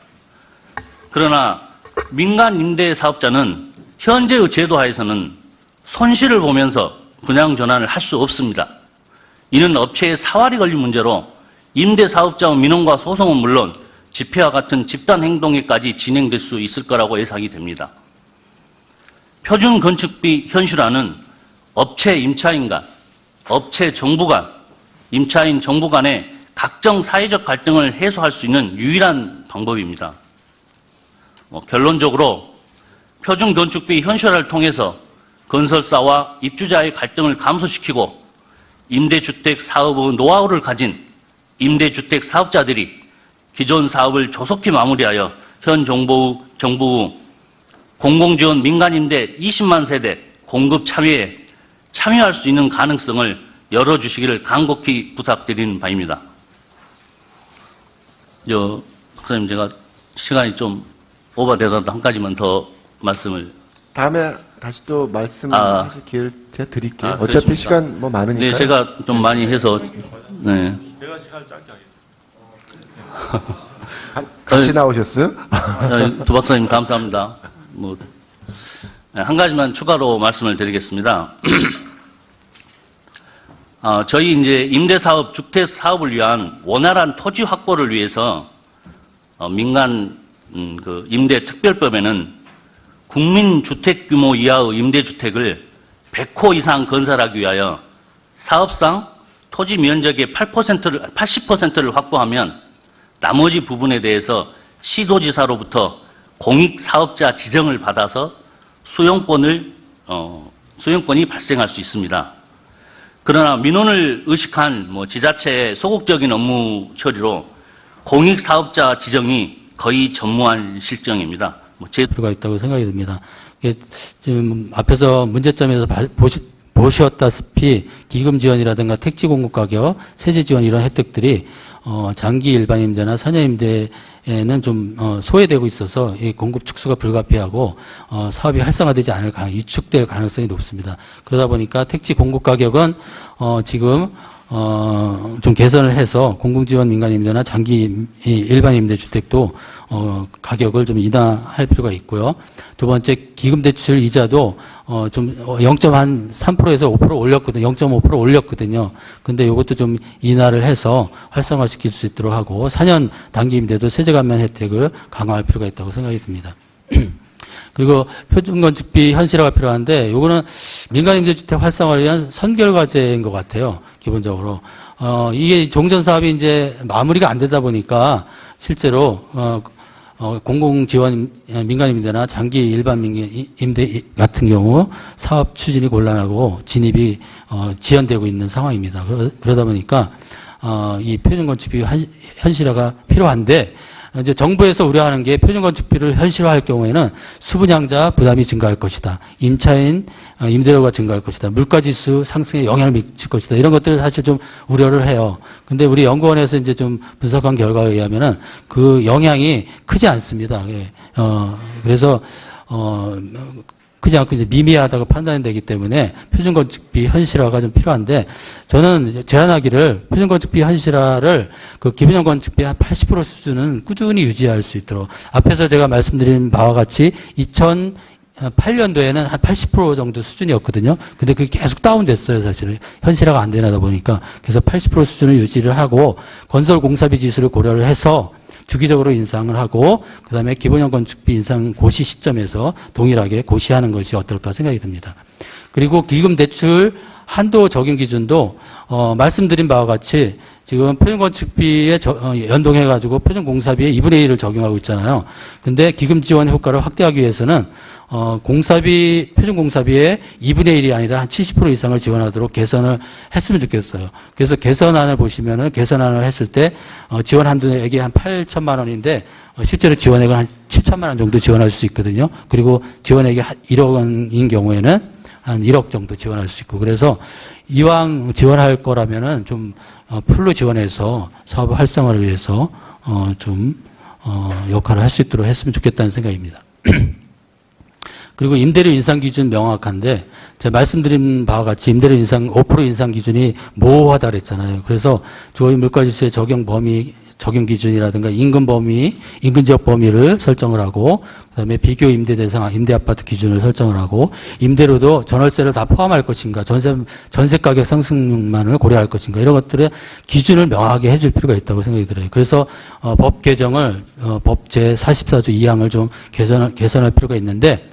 그러나 민간 임대사업자는 현재의 제도 하에서는 손실을 보면서 분양 전환을 할 수 없습니다. 이는 업체의 사활이 걸린 문제로 임대사업자의 민원과 소송은 물론 집회와 같은 집단 행동에까지 진행될 수 있을 거라고 예상이 됩니다. 표준 건축비 현실화는 업체 임차인 간, 업체 정부 간, 임차인 정부 간의 각종 사회적 갈등을 해소할 수 있는 유일한 방법입니다. 결론적으로 표준 건축비 현실화를 통해서 건설사와 입주자의 갈등을 감소시키고 임대주택 사업의 노하우를 가진 임대주택 사업자들이 기존 사업을 조속히 마무리하여 현 정부 공공지원 민간임대 20만 세대 공급 참여에 참여할 수 있는 가능성을 열어주시기를 간곡히 부탁드리는 바입니다. 박사님, 제가 시간이 좀 오버되더라도 한 가지만 더 말씀을. 다음에 다시 또 말씀하실 기회를 제가 드릴게요. 어차피 그렇습니까? 시간 많으니까. 네, 제가 좀 많이 해서. 네. 제가 시간을 짧게 하겠습니다. 같이 나오셨어요? 두 박사님 감사합니다. 한 가지만 추가로 말씀을 드리겠습니다. 저희 이제 임대사업, 주택사업을 위한 원활한 토지 확보를 위해서 민간 임대특별법에는 국민주택 규모 이하의 임대주택을 100호 이상 건설하기 위하여 사업상 토지 면적의 80%를 확보하면 나머지 부분에 대해서 시도지사로부터 공익사업자 지정을 받아서 수용권이 발생할 수 있습니다. 그러나 민원을 의식한 지자체의 소극적인 업무 처리로 공익사업자 지정이 거의 전무한 실정입니다. 필요가 있다고 생각이 듭니다. 지금 앞에서 문제점에서 보셨다시피 기금 지원이라든가 택지 공급 가격, 세제 지원 이런 혜택들이 장기 일반 임대나 선여 임대에는 좀 소외되고 있어서 이 공급 축소가 불가피하고 사업이 활성화되지 않을 위축될 가능성이 높습니다. 그러다 보니까 택지 공급 가격은 지금 좀 개선을 해서 공공지원 민간임대나 장기 일반 임대주택도 가격을 좀 인하할 필요가 있고요. 두 번째, 기금대출 이자도 좀 0.3%에서 5% 올렸거든요. 0.5% 올렸거든요. 근데 이것도 좀 인하를 해서 활성화시킬 수 있도록 하고 4년 단기 임대도 세제 감면 혜택을 강화할 필요가 있다고 생각이 듭니다. 그리고 표준건축비 현실화가 필요한데 이거는 민간임대주택 활성화를 위한 선결과제인 것 같아요. 기본적으로 이게 종전 사업이 이제 마무리가 안 되다 보니까 실제로 공공지원 민간임대나 장기 일반 임대 같은 경우 사업 추진이 곤란하고 진입이 지연되고 있는 상황입니다. 그러다 보니까 이 표준건축비 현실화가 필요한데 이제 정부에서 우려하는 게 표준건축비를 현실화할 경우에는 수분양자 부담이 증가할 것이다. 임차인 임대료가 증가할 것이다. 물가지수 상승에 영향을 미칠 것이다. 이런 것들을 사실 좀 우려를 해요. 근데 우리 연구원에서 이제 좀 분석한 결과에 의하면은 그 영향이 크지 않습니다. 그래서 크지 않고 이제 미미하다고 판단이 되기 때문에 표준건축비 현실화가 좀 필요한데 저는 제안하기를 표준건축비 현실화를 그 기본형 건축비 한 80% 수준은 꾸준히 유지할 수 있도록 앞에서 제가 말씀드린 바와 같이 2008년도에는 한 80% 정도 수준이었거든요. 근데 그게 계속 다운됐어요, 사실은. 현실화가 안 되다 보니까. 그래서 80% 수준을 유지를 하고 건설 공사비 지수를 고려를 해서 주기적으로 인상을 하고 그다음에 기본형 건축비 인상 고시 시점에서 동일하게 고시하는 것이 어떨까 생각이 듭니다. 그리고 기금 대출 한도 적용 기준도 말씀드린 바와 같이 지금 표준건축비에 연동해가지고 표준공사비의 2분의 1을 적용하고 있잖아요. 근데 기금 지원 효과를 확대하기 위해서는 표준공사비의 2분의 1이 아니라 한 70% 이상을 지원하도록 개선을 했으면 좋겠어요. 그래서 개선안을 보시면은 개선안을 했을 때 지원 한도액이 한 8천만 원인데 실제로 지원액은 한 7천만 원 정도 지원할 수 있거든요. 그리고 지원액이 1억 원인 경우에는 한 1억 정도 지원할 수 있고 그래서 이왕 지원할 거라면은 좀 풀로 지원해서 사업 활성화를 위해서 역할을 할 수 있도록 했으면 좋겠다는 생각입니다. 그리고 임대료 인상 기준 명확한데 제가 말씀드린 바와 같이 임대료 인상 5% 인상 기준이 모호하다 그랬잖아요. 그래서 주거비 물가지수의 적용 기준이라든가 인근 지역 범위를 설정을 하고 그다음에 비교 임대 대상 임대 아파트 기준을 설정을 하고 임대료도 전월세를 다 포함할 것인가 전세 가격 상승률만을 고려할 것인가 이런 것들의 기준을 명확하게 해줄 필요가 있다고 생각이 들어요. 그래서 법 개정을 법 제 44조 2항을 좀 개선할 필요가 있는데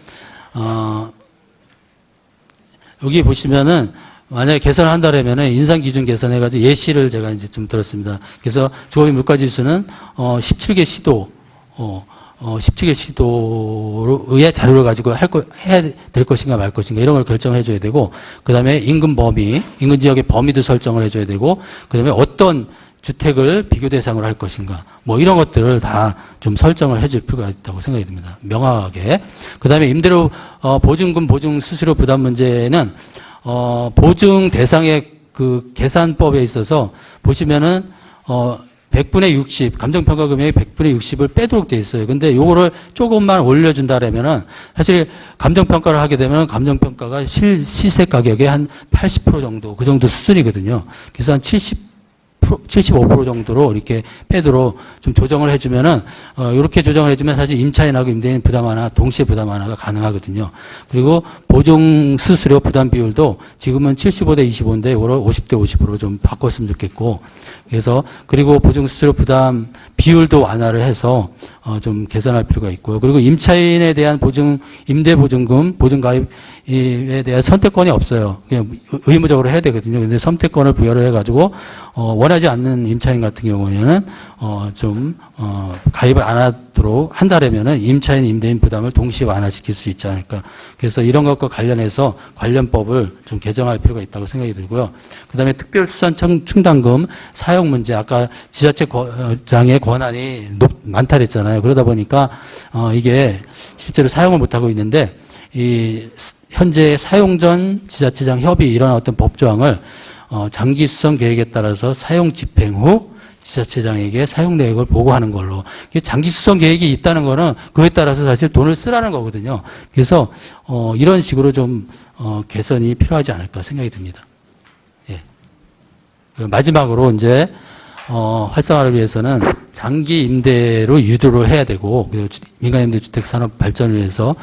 여기 보시면은 만약에 개선을 한다면은 인상 기준 개선해가지고 예시를 제가 이제 좀 들었습니다. 그래서 주거비 물가지수는 17개 시도 17개 시도의 자료를 가지고 해야 될 것인가 말 것인가 이런 걸 결정해 줘야 되고 그다음에 인근 지역의 범위도 설정을 해줘야 되고 그다음에 어떤 주택을 비교 대상으로 할 것인가 뭐 이런 것들을 다 좀 설정을 해줄 필요가 있다고 생각이 듭니다. 명확하게. 그다음에 임대료 보증금 보증 수수료 부담 문제는 보증 대상의 그 계산법에 있어서 보시면은 100분의 60 감정평가 금액의 100분의 60을 빼도록 돼 있어요. 근데 요거를 조금만 올려준다라면은 사실 감정평가를 하게 되면 감정평가가 시세 가격의 한 80% 정도 그 정도 수준이거든요. 그래서 한 75% 정도로 이렇게 빼도록 좀 조정을 해주면은, 이렇게 조정을 해주면 사실 임차인하고 임대인 부담 완화, 동시에 부담 완화가 가능하거든요. 그리고 보증 수수료 부담 비율도 지금은 75대 25인데, 이걸 50대 50으로 좀 바꿨으면 좋겠고, 그래서, 그리고 보증 수수료 부담 비율도 완화를 해서, 좀 개선할 필요가 있고요. 그리고 임차인에 대한 임대보증금, 보증가입에 대한 선택권이 없어요. 그냥 의무적으로 해야 되거든요. 근데 선택권을 부여를 해가지고, 원하지 않는 임차인 같은 경우에는, 가입을 안 하도록 한다라면은 임차인, 임대인 부담을 동시에 완화시킬 수 있지 않을까. 그래서 이런 것과 관련해서 관련법을 좀 개정할 필요가 있다고 생각이 들고요. 그 다음에 특별수산 충당금 사용 문제, 아까 지자체장의 권한이 많다 그랬잖아요. 그러다 보니까, 이게 실제로 사용을 못하고 있는데, 현재 사용 전 지자체장 협의 이런 어떤 법조항을 장기 수선 계획에 따라서 사용 집행 후 지자체장에게 사용 내역을 보고하는 걸로. 장기 수선 계획이 있다는 거는 그에 따라서 사실 돈을 쓰라는 거거든요. 그래서 이런 식으로 좀 개선이 필요하지 않을까 생각이 듭니다. 예. 마지막으로 이제 활성화를 위해서는 장기 임대로 유도를 해야 되고 민간임대주택 산업 발전을 위해서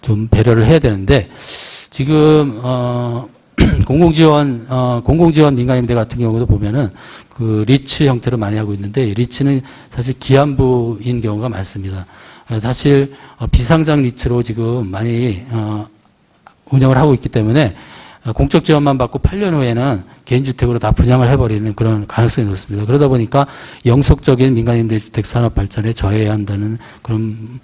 좀 배려를 해야 되는데 지금 공공지원 민간임대 같은 경우도 보면은 그 리츠 형태로 많이 하고 있는데 리츠는 사실 기한부인 경우가 많습니다. 사실 비상장 리츠로 지금 많이 운영을 하고 있기 때문에 공적 지원만 받고 8년 후에는 개인주택으로 다 분양을 해버리는 그런 가능성이 높습니다. 그러다 보니까 영속적인 민간임대주택 산업 발전에 저해야 한다는 그런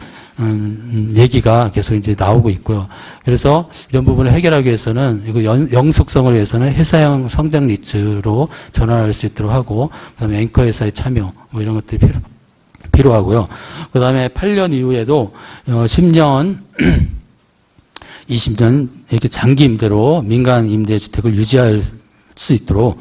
얘기가 계속 이제 나오고 있고요. 그래서 이런 부분을 해결하기 위해서는 이거 영속성을 위해서는 회사형 성장 리츠로 전환할 수 있도록 하고, 그다음에 앵커 회사의 참여 뭐 이런 것들이 필요하고요. 그다음에 8년 이후에도 10년 20년 이렇게 장기 임대로 민간 임대 주택을 유지할 수 있도록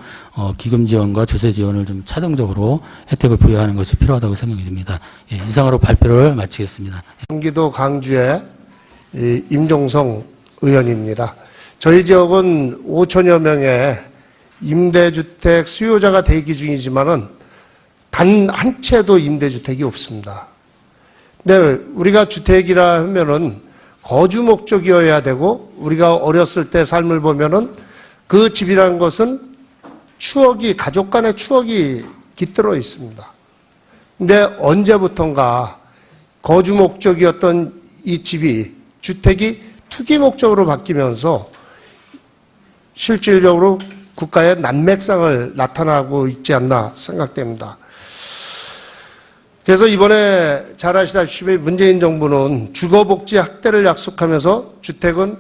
기금 지원과 조세 지원을 좀 차등적으로 혜택을 부여하는 것이 필요하다고 생각이 듭니다. 예, 이상으로 발표를 마치겠습니다. 경기도 광주의 임종성 의원입니다. 저희 지역은 5천여 명의 임대주택 수요자가 대기 중이지만은 단 한 채도 임대주택이 없습니다. 근데 우리가 주택이라 하면은 거주 목적이어야 되고, 우리가 어렸을 때 삶을 보면은 그 집이라는 것은 추억이, 가족 간의 추억이 깃들어 있습니다. 근데 언제부턴가 거주 목적이었던 이 집이, 주택이 투기 목적으로 바뀌면서 실질적으로 국가의 난맥상을 나타나고 있지 않나 생각됩니다. 그래서 이번에 잘 아시다시피 문재인 정부는 주거복지 확대를 약속하면서 주택은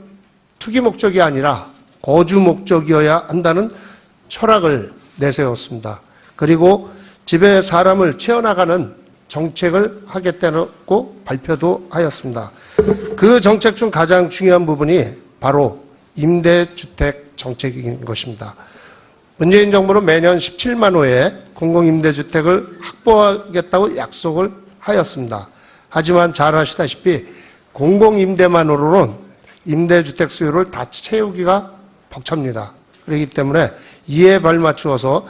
투기 목적이 아니라 거주 목적이어야 한다는 철학을 내세웠습니다. 그리고 집에 사람을 채워나가는 정책을 하겠다고 발표도 하였습니다. 그 정책 중 가장 중요한 부분이 바로 임대주택 정책인 것입니다. 문재인 정부는 매년 17만 호의 공공임대주택을 확보하겠다고 약속을 하였습니다. 하지만 잘 아시다시피 공공임대만으로는 임대주택 수요를 다 채우기가 벅찹니다. 그렇기 때문에 이에 발맞추어서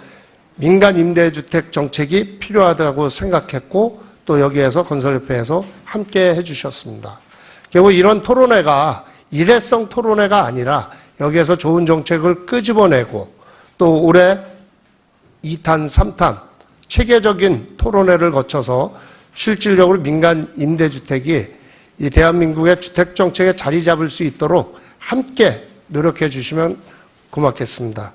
민간 임대주택 정책이 필요하다고 생각했고, 또 여기에서 건설협회에서 함께 해주셨습니다. 결국 이런 토론회가 일회성 토론회가 아니라 여기에서 좋은 정책을 끄집어내고, 또 올해 2탄, 3탄 체계적인 토론회를 거쳐서 실질적으로 민간 임대주택이 이 대한민국의 주택정책에 자리 잡을 수 있도록 함께 노력해 주시면 고맙겠습니다.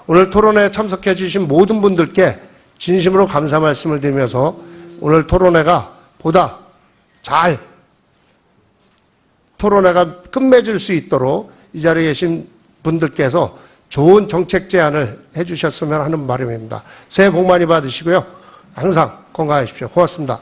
오늘 토론회에 참석해 주신 모든 분들께 진심으로 감사 말씀을 드리면서 오늘 토론회가 보다 잘 토론회가 끝맺을 수 있도록 이 자리에 계신 분들께서 좋은 정책 제안을 해주셨으면 하는 바람입니다. 새해 복 많이 받으시고요. 항상 건강하십시오. 고맙습니다.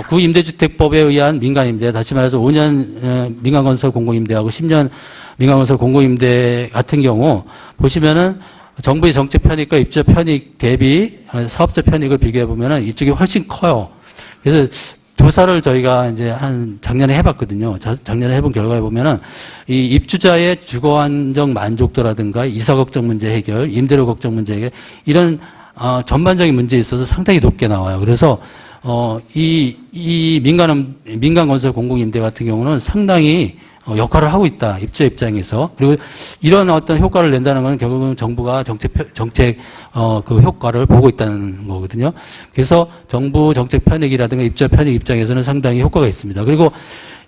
구임대주택법에 의한 민간임대, 다시 말해서 5년 민간건설 공공임대하고 10년 민간건설 공공임대 같은 경우 보시면은 정부의 정책 편익과 입주 편익 대비 사업자 편익을 비교해 보면은 이쪽이 훨씬 커요. 그래서 조사를 저희가 이제 한 작년에 해봤거든요. 작년에 해본 결과에 보면은 이 입주자의 주거 안정 만족도라든가 이사 걱정 문제 해결, 임대료 걱정 문제 해결, 이런 전반적인 문제에 있어서 상당히 높게 나와요. 그래서 이 민간 건설 공공임대 같은 경우는 상당히 역할을 하고 있다. 입주자 입장에서. 그리고 이런 어떤 효과를 낸다는 건 결국은 정부가 정책 그 효과를 보고 있다는 거거든요. 그래서 정부 정책 편익이라든가 입주자 편익 입장에서는 상당히 효과가 있습니다. 그리고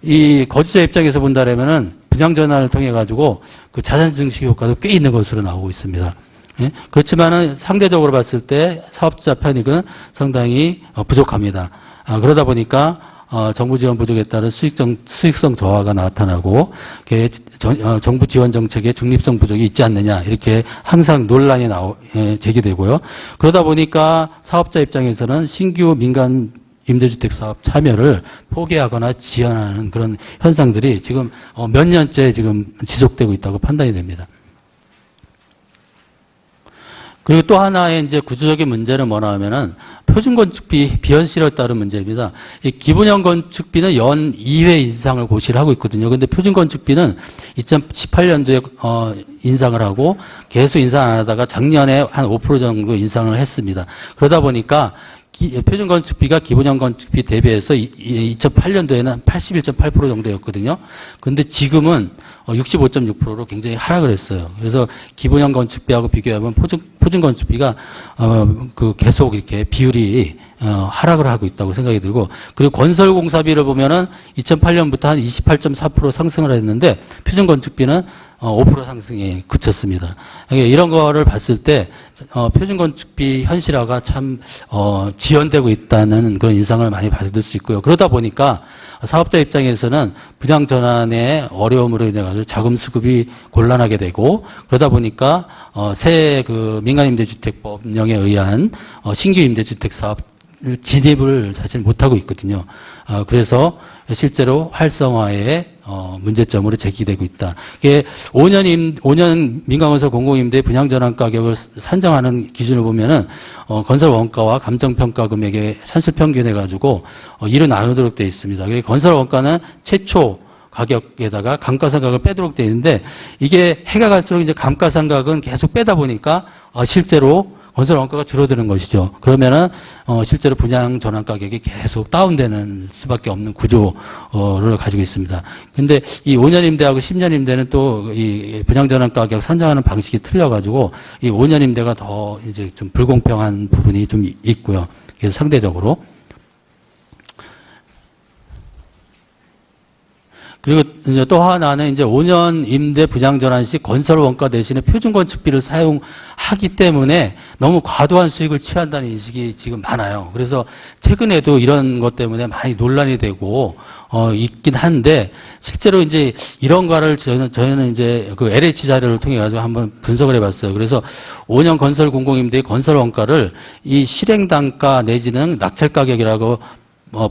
이 거주자 입장에서 본다면은 분양 전환을 통해 가지고 그 자산 증식 효과도 꽤 있는 것으로 나오고 있습니다. 예? 그렇지만은 상대적으로 봤을 때 사업자 편익은 상당히 부족합니다. 그러다 보니까 정부 지원 부족에 따른 수익성 저하가 나타나고 정부 지원 정책의 중립성 부족이 있지 않느냐, 이렇게 항상 논란이 제기되고요. 그러다 보니까 사업자 입장에서는 신규 민간 임대주택 사업 참여를 포기하거나 지연하는 그런 현상들이 지금 몇 년째 지금 지속되고 있다고 판단이 됩니다. 그리고 또 하나의 이제 구조적인 문제는 뭐냐 하면은 표준건축비 비현실에 따른 문제입니다. 이 기본형 건축비는 연 2회 인상을 고시를 하고 있거든요. 근데 표준건축비는 2018년도에 인상을 하고 계속 인상 안 하다가 작년에 한 5% 정도 인상을 했습니다. 그러다 보니까 표준건축비가 기본형 건축비 대비해서 2008년도에는 81.8% 정도였거든요. 그런데 지금은 65.6%로 굉장히 하락을 했어요. 그래서 기본형 건축비하고 비교하면 표준 건축비가 계속 이렇게 비율이 하락을 하고 있다고 생각이 들고, 그리고 건설공사비를 보면은 2008년부터 한 28.4% 상승을 했는데 표준 건축비는 5% 상승에 그쳤습니다. 이런 거를 봤을 때 표준 건축비 현실화가 참 지연되고 있다는 그런 인상을 많이 받을 수 있고요. 그러다 보니까 사업자 입장에서는 분양 전환의 어려움으로 인해 가지고 자금 수급이 곤란하게 되고, 그러다 보니까 새 민간임대주택법령에 의한 신규 임대주택 사업 진입을 사실 못하고 있거든요. 그래서 실제로 활성화에 문제점으로 제기되고 있다. 이게 5년 민간건설 공공임대 분양전환 가격을 산정하는 기준을 보면은 건설 원가와 감정평가 금액의 산술평균해 가지고 이로 나누도록 되어 있습니다. 그리고 건설 원가는 최초 가격에다가 감가상각을 빼도록 되어 있는데, 이게 해가 갈수록 이제 감가상각은 계속 빼다 보니까 실제로 건설 원가가 줄어드는 것이죠. 그러면은 실제로 분양 전환 가격이 계속 다운되는 수밖에 없는 구조를 가지고 있습니다. 근데 이 5년 임대하고 10년 임대는 또 이 분양 전환 가격 산정하는 방식이 틀려가지고 이 5년 임대가 더 이제 좀 불공평한 부분이 좀 있고요. 그래서 상대적으로. 그리고 이제 또 하나는 이제 5년 임대 분양 전환 시 건설 원가 대신에 표준 건축비를 사용하기 때문에 너무 과도한 수익을 취한다는 인식이 지금 많아요. 그래서 최근에도 이런 것 때문에 많이 논란이 되고 있긴 한데, 실제로 이제 이런 거를 저희는 이제 그 LH 자료를 통해 가지고 한번 분석을 해봤어요. 그래서 5년 건설 공공임대의 건설 원가를 이 실행 단가 내지는 낙찰 가격이라고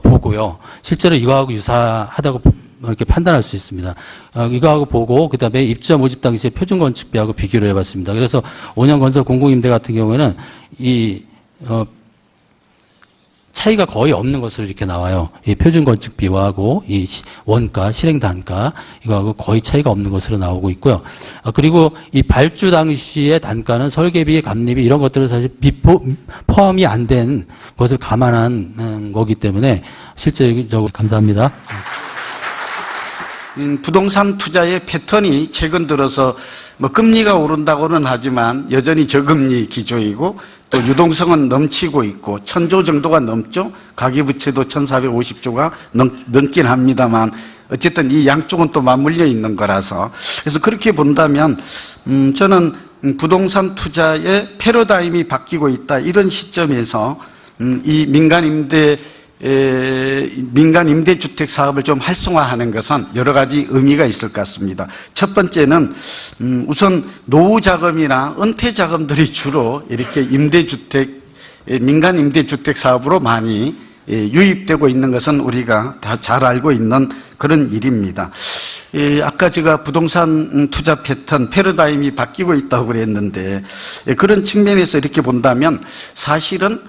보고요. 실제로 이거하고 유사하다고 이렇게 판단할 수 있습니다. 이거하고 보고 그다음에 입주자 모집 당시의 표준 건축비하고 비교를 해봤습니다. 그래서 5년 건설 공공임대 같은 경우에는 이 차이가 거의 없는 것으로 이렇게 나와요. 이 표준 건축비하고 이 원가, 실행 단가 이거하고 거의 차이가 없는 것으로 나오고 있고요. 그리고 이 발주 당시의 단가는 설계비, 감리비 이런 것들은 사실 포함이 안 된 것을 감안한 거기 때문에 실제적으로 감사합니다. 부동산 투자의 패턴이 최근 들어서 뭐 금리가 오른다고는 하지만 여전히 저금리 기조이고, 또 유동성은 넘치고 있고 1,000조 정도가 넘죠. 가계부채도 1,450조가 넘긴 합니다만 어쨌든 이 양쪽은 또 맞물려 있는 거라서, 그래서 그렇게 본다면 저는 부동산 투자의 패러다임이 바뀌고 있다, 이런 시점에서 이 민간 임대주택 사업을 좀 활성화하는 것은 여러 가지 의미가 있을 것 같습니다. 첫 번째는 우선 노후 자금이나 은퇴 자금들이 주로 이렇게 민간 임대주택 사업으로 많이 유입되고 있는 것은 우리가 다 잘 알고 있는 그런 일입니다. 아까 제가 부동산 투자 패턴, 패러다임이 바뀌고 있다고 그랬는데, 그런 측면에서 이렇게 본다면 사실은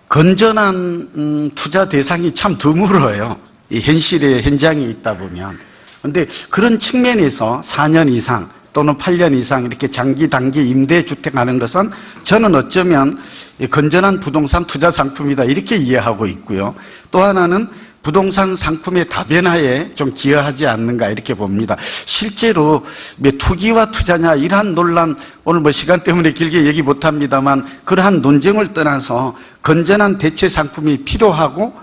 건전한 투자 대상이 참 드물어요. 이 현장에 있다 보면. 그런데 그런 측면에서 4년 이상 또는 8년 이상 이렇게 장기 단기 임대주택 하는 것은 저는 어쩌면 건전한 부동산 투자 상품이다, 이렇게 이해하고 있고요. 또 하나는 부동산 상품의 다변화에 좀 기여하지 않는가, 이렇게 봅니다. 실제로 투기와 투자냐 이러한 논란, 오늘 뭐 시간 때문에 길게 얘기 못합니다만 그러한 논쟁을 떠나서 건전한 대체 상품이 필요하고,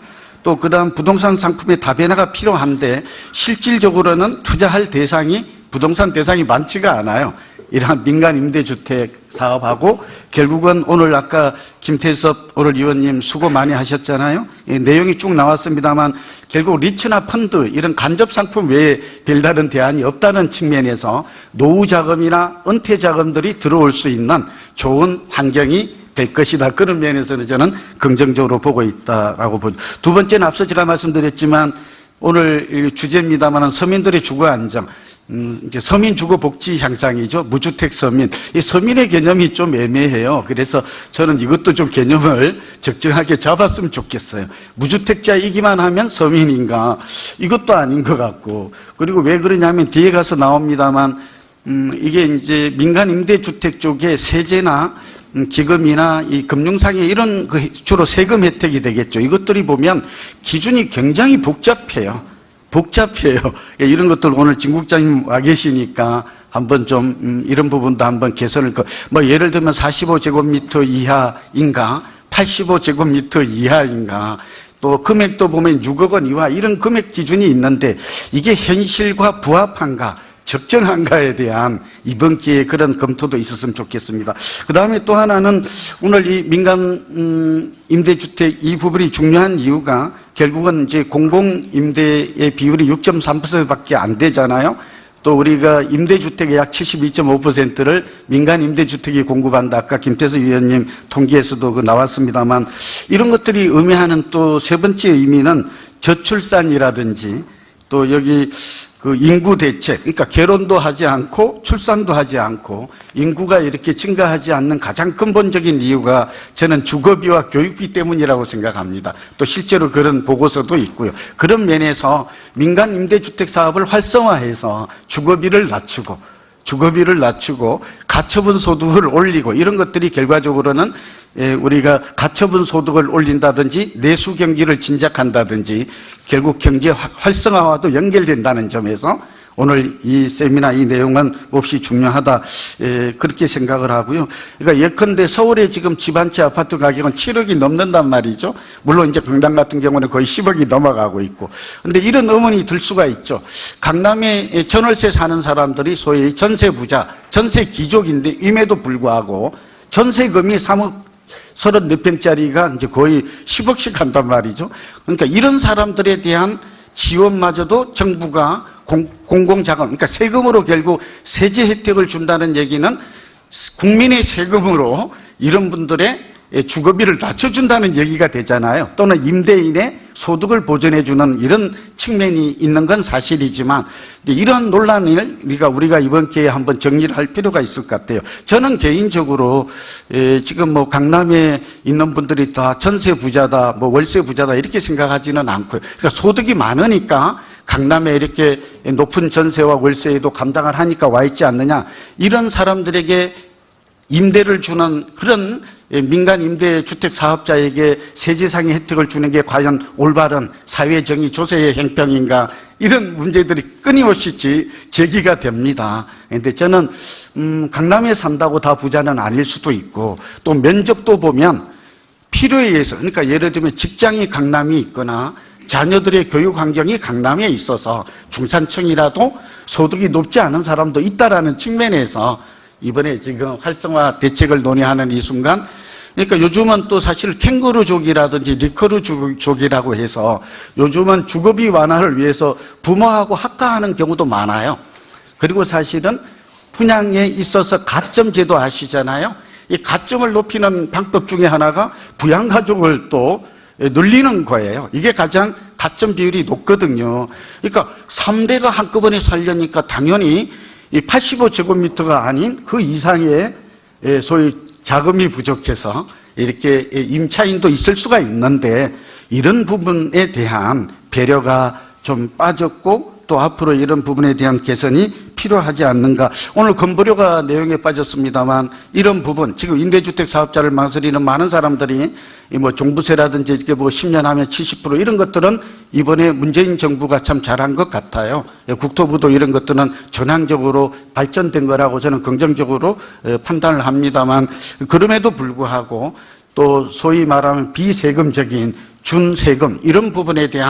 또 그다음 부동산 상품의 다변화가 필요한데 실질적으로는 투자할 대상이, 부동산 대상이 많지가 않아요. 이러한 민간 임대주택 사업하고 결국은 오늘 아까 김태섭 오늘 의원님 수고 많이 하셨잖아요. 내용이 쭉 나왔습니다만 결국 리츠나 펀드 이런 간접 상품 외에 별다른 대안이 없다는 측면에서 노후 자금이나 은퇴 자금들이 들어올 수 있는 좋은 환경이 될 것이다. 그런 면에서는 저는 긍정적으로 보고 있다라고 보죠. 두 번째는 앞서 제가 말씀드렸지만 오늘 주제입니다만 서민들의 주거 안정. 이제 서민 주거 복지 향상이죠. 무주택 서민. 이 서민의 개념이 좀 애매해요. 그래서 저는 이것도 좀 개념을 적정하게 잡았으면 좋겠어요. 무주택자이기만 하면 서민인가? 이것도 아닌 것 같고. 그리고 왜 그러냐면 뒤에 가서 나옵니다만, 이게 이제 민간 임대주택 쪽에 세제나 기금이나 이 금융상의 이런 주로 세금 혜택이 되겠죠. 이것들이 보면 기준이 굉장히 복잡해요. 복잡해요. 이런 것들 오늘 진 국장님 와 계시니까 한번 좀 이런 부분도 한번 개선을 뭐 예를 들면 45제곱미터 이하인가 85제곱미터 이하인가 또 금액도 보면 6억 원 이하 이런 금액 기준이 있는데 이게 현실과 부합한가 적정한가에 대한 이번 기회에 그런 검토도 있었으면 좋겠습니다. 그 다음에 또 하나는 오늘 이 민간 임대주택 이 부분이 중요한 이유가 결국은 이제 공공임대의 비율이 6.3%밖에 안 되잖아요. 또 우리가 임대주택의 약 72.5%를 민간 임대주택이 공급한다. 아까 김태수 위원님 통계에서도 그 나왔습니다만 이런 것들이 의미하는 또 세 번째 의미는 저출산이라든지 또 여기 그 인구 대책, 그러니까 결혼도 하지 않고 출산도 하지 않고 인구가 이렇게 증가하지 않는 가장 근본적인 이유가 저는 주거비와 교육비 때문이라고 생각합니다. 또 실제로 그런 보고서도 있고요. 그런 면에서 민간 임대주택 사업을 활성화해서 주거비를 낮추고 가처분 소득을 올리고 이런 것들이 결과적으로는 우리가 가처분 소득을 올린다든지 내수 경기를 진작한다든지 결국 경제 활성화와도 연결된다는 점에서 오늘 이 세미나 이 내용은 몹시 중요하다 그렇게 생각을 하고요. 그러니까 예컨대 서울에 지금 집 한 채 아파트 가격은 7억이 넘는단 말이죠. 물론 이제 강남 같은 경우는 거의 10억이 넘어가고 있고. 근데 이런 의문이 들 수가 있죠. 강남에 전월세 사는 사람들이 소위 전세 부자, 전세 귀족인데 임에도 불구하고 전세금이 3억 30몇 평짜리가 이제 거의 10억씩 한단 말이죠. 그러니까 이런 사람들에 대한 지원마저도 정부가 공공자금, 그러니까 세금으로 결국 세제 혜택을 준다는 얘기는 국민의 세금으로 이런 분들의 주거비를 낮춰준다는 얘기가 되잖아요. 또는 임대인의 소득을 보전해주는 이런 측면이 있는 건 사실이지만 이런 논란을 우리가 이번 기회에 한번 정리를 할 필요가 있을 것 같아요. 저는 개인적으로 지금 뭐 강남에 있는 분들이 다 전세 부자다, 뭐 월세 부자다 이렇게 생각하지는 않고요. 그러니까 소득이 많으니까 강남에 이렇게 높은 전세와 월세에도 감당을 하니까 와 있지 않느냐. 이런 사람들에게 임대를 주는 그런 민간 임대주택 사업자에게 세제상의 혜택을 주는 게 과연 올바른 사회정의 조세의 행평인가 이런 문제들이 끊임없이 제기가 됩니다. 그런데 저는 강남에 산다고 다 부자는 아닐 수도 있고 또 면적도 보면 필요에 의해서 그러니까 예를 들면 직장이 강남이 있거나 자녀들의 교육 환경이 강남에 있어서 중산층이라도 소득이 높지 않은 사람도 있다라는 측면에서 이번에 지금 활성화 대책을 논의하는 이 순간 그러니까 요즘은 또 사실 캥거루족이라든지 리커루족이라고 해서 요즘은 주거비 완화를 위해서 부모하고 학가하는 경우도 많아요. 그리고 사실은 분양에 있어서 가점 제도 아시잖아요. 이 가점을 높이는 방법 중에 하나가 부양가족을 또 늘리는 거예요. 이게 가장 가점 비율이 높거든요. 그러니까 3대가 한꺼번에 살려니까 당연히 이 85제곱미터가 아닌 그 이상의 소위 자금이 부족해서 이렇게 임차인도 있을 수가 있는데 이런 부분에 대한 배려가 좀 빠졌고 또 앞으로 이런 부분에 대한 개선이 필요하지 않는가. 오늘 건보료가 내용에 빠졌습니다만 이런 부분 지금 임대주택 사업자를 망설이는 많은 사람들이 뭐 종부세라든지 이렇게 뭐 10년 하면 70% 이런 것들은 이번에 문재인 정부가 참 잘한 것 같아요. 국토부도 이런 것들은 전향적으로 발전된 거라고 저는 긍정적으로 판단을 합니다만 그럼에도 불구하고 또 소위 말하면 비세금적인 준세금 이런 부분에 대한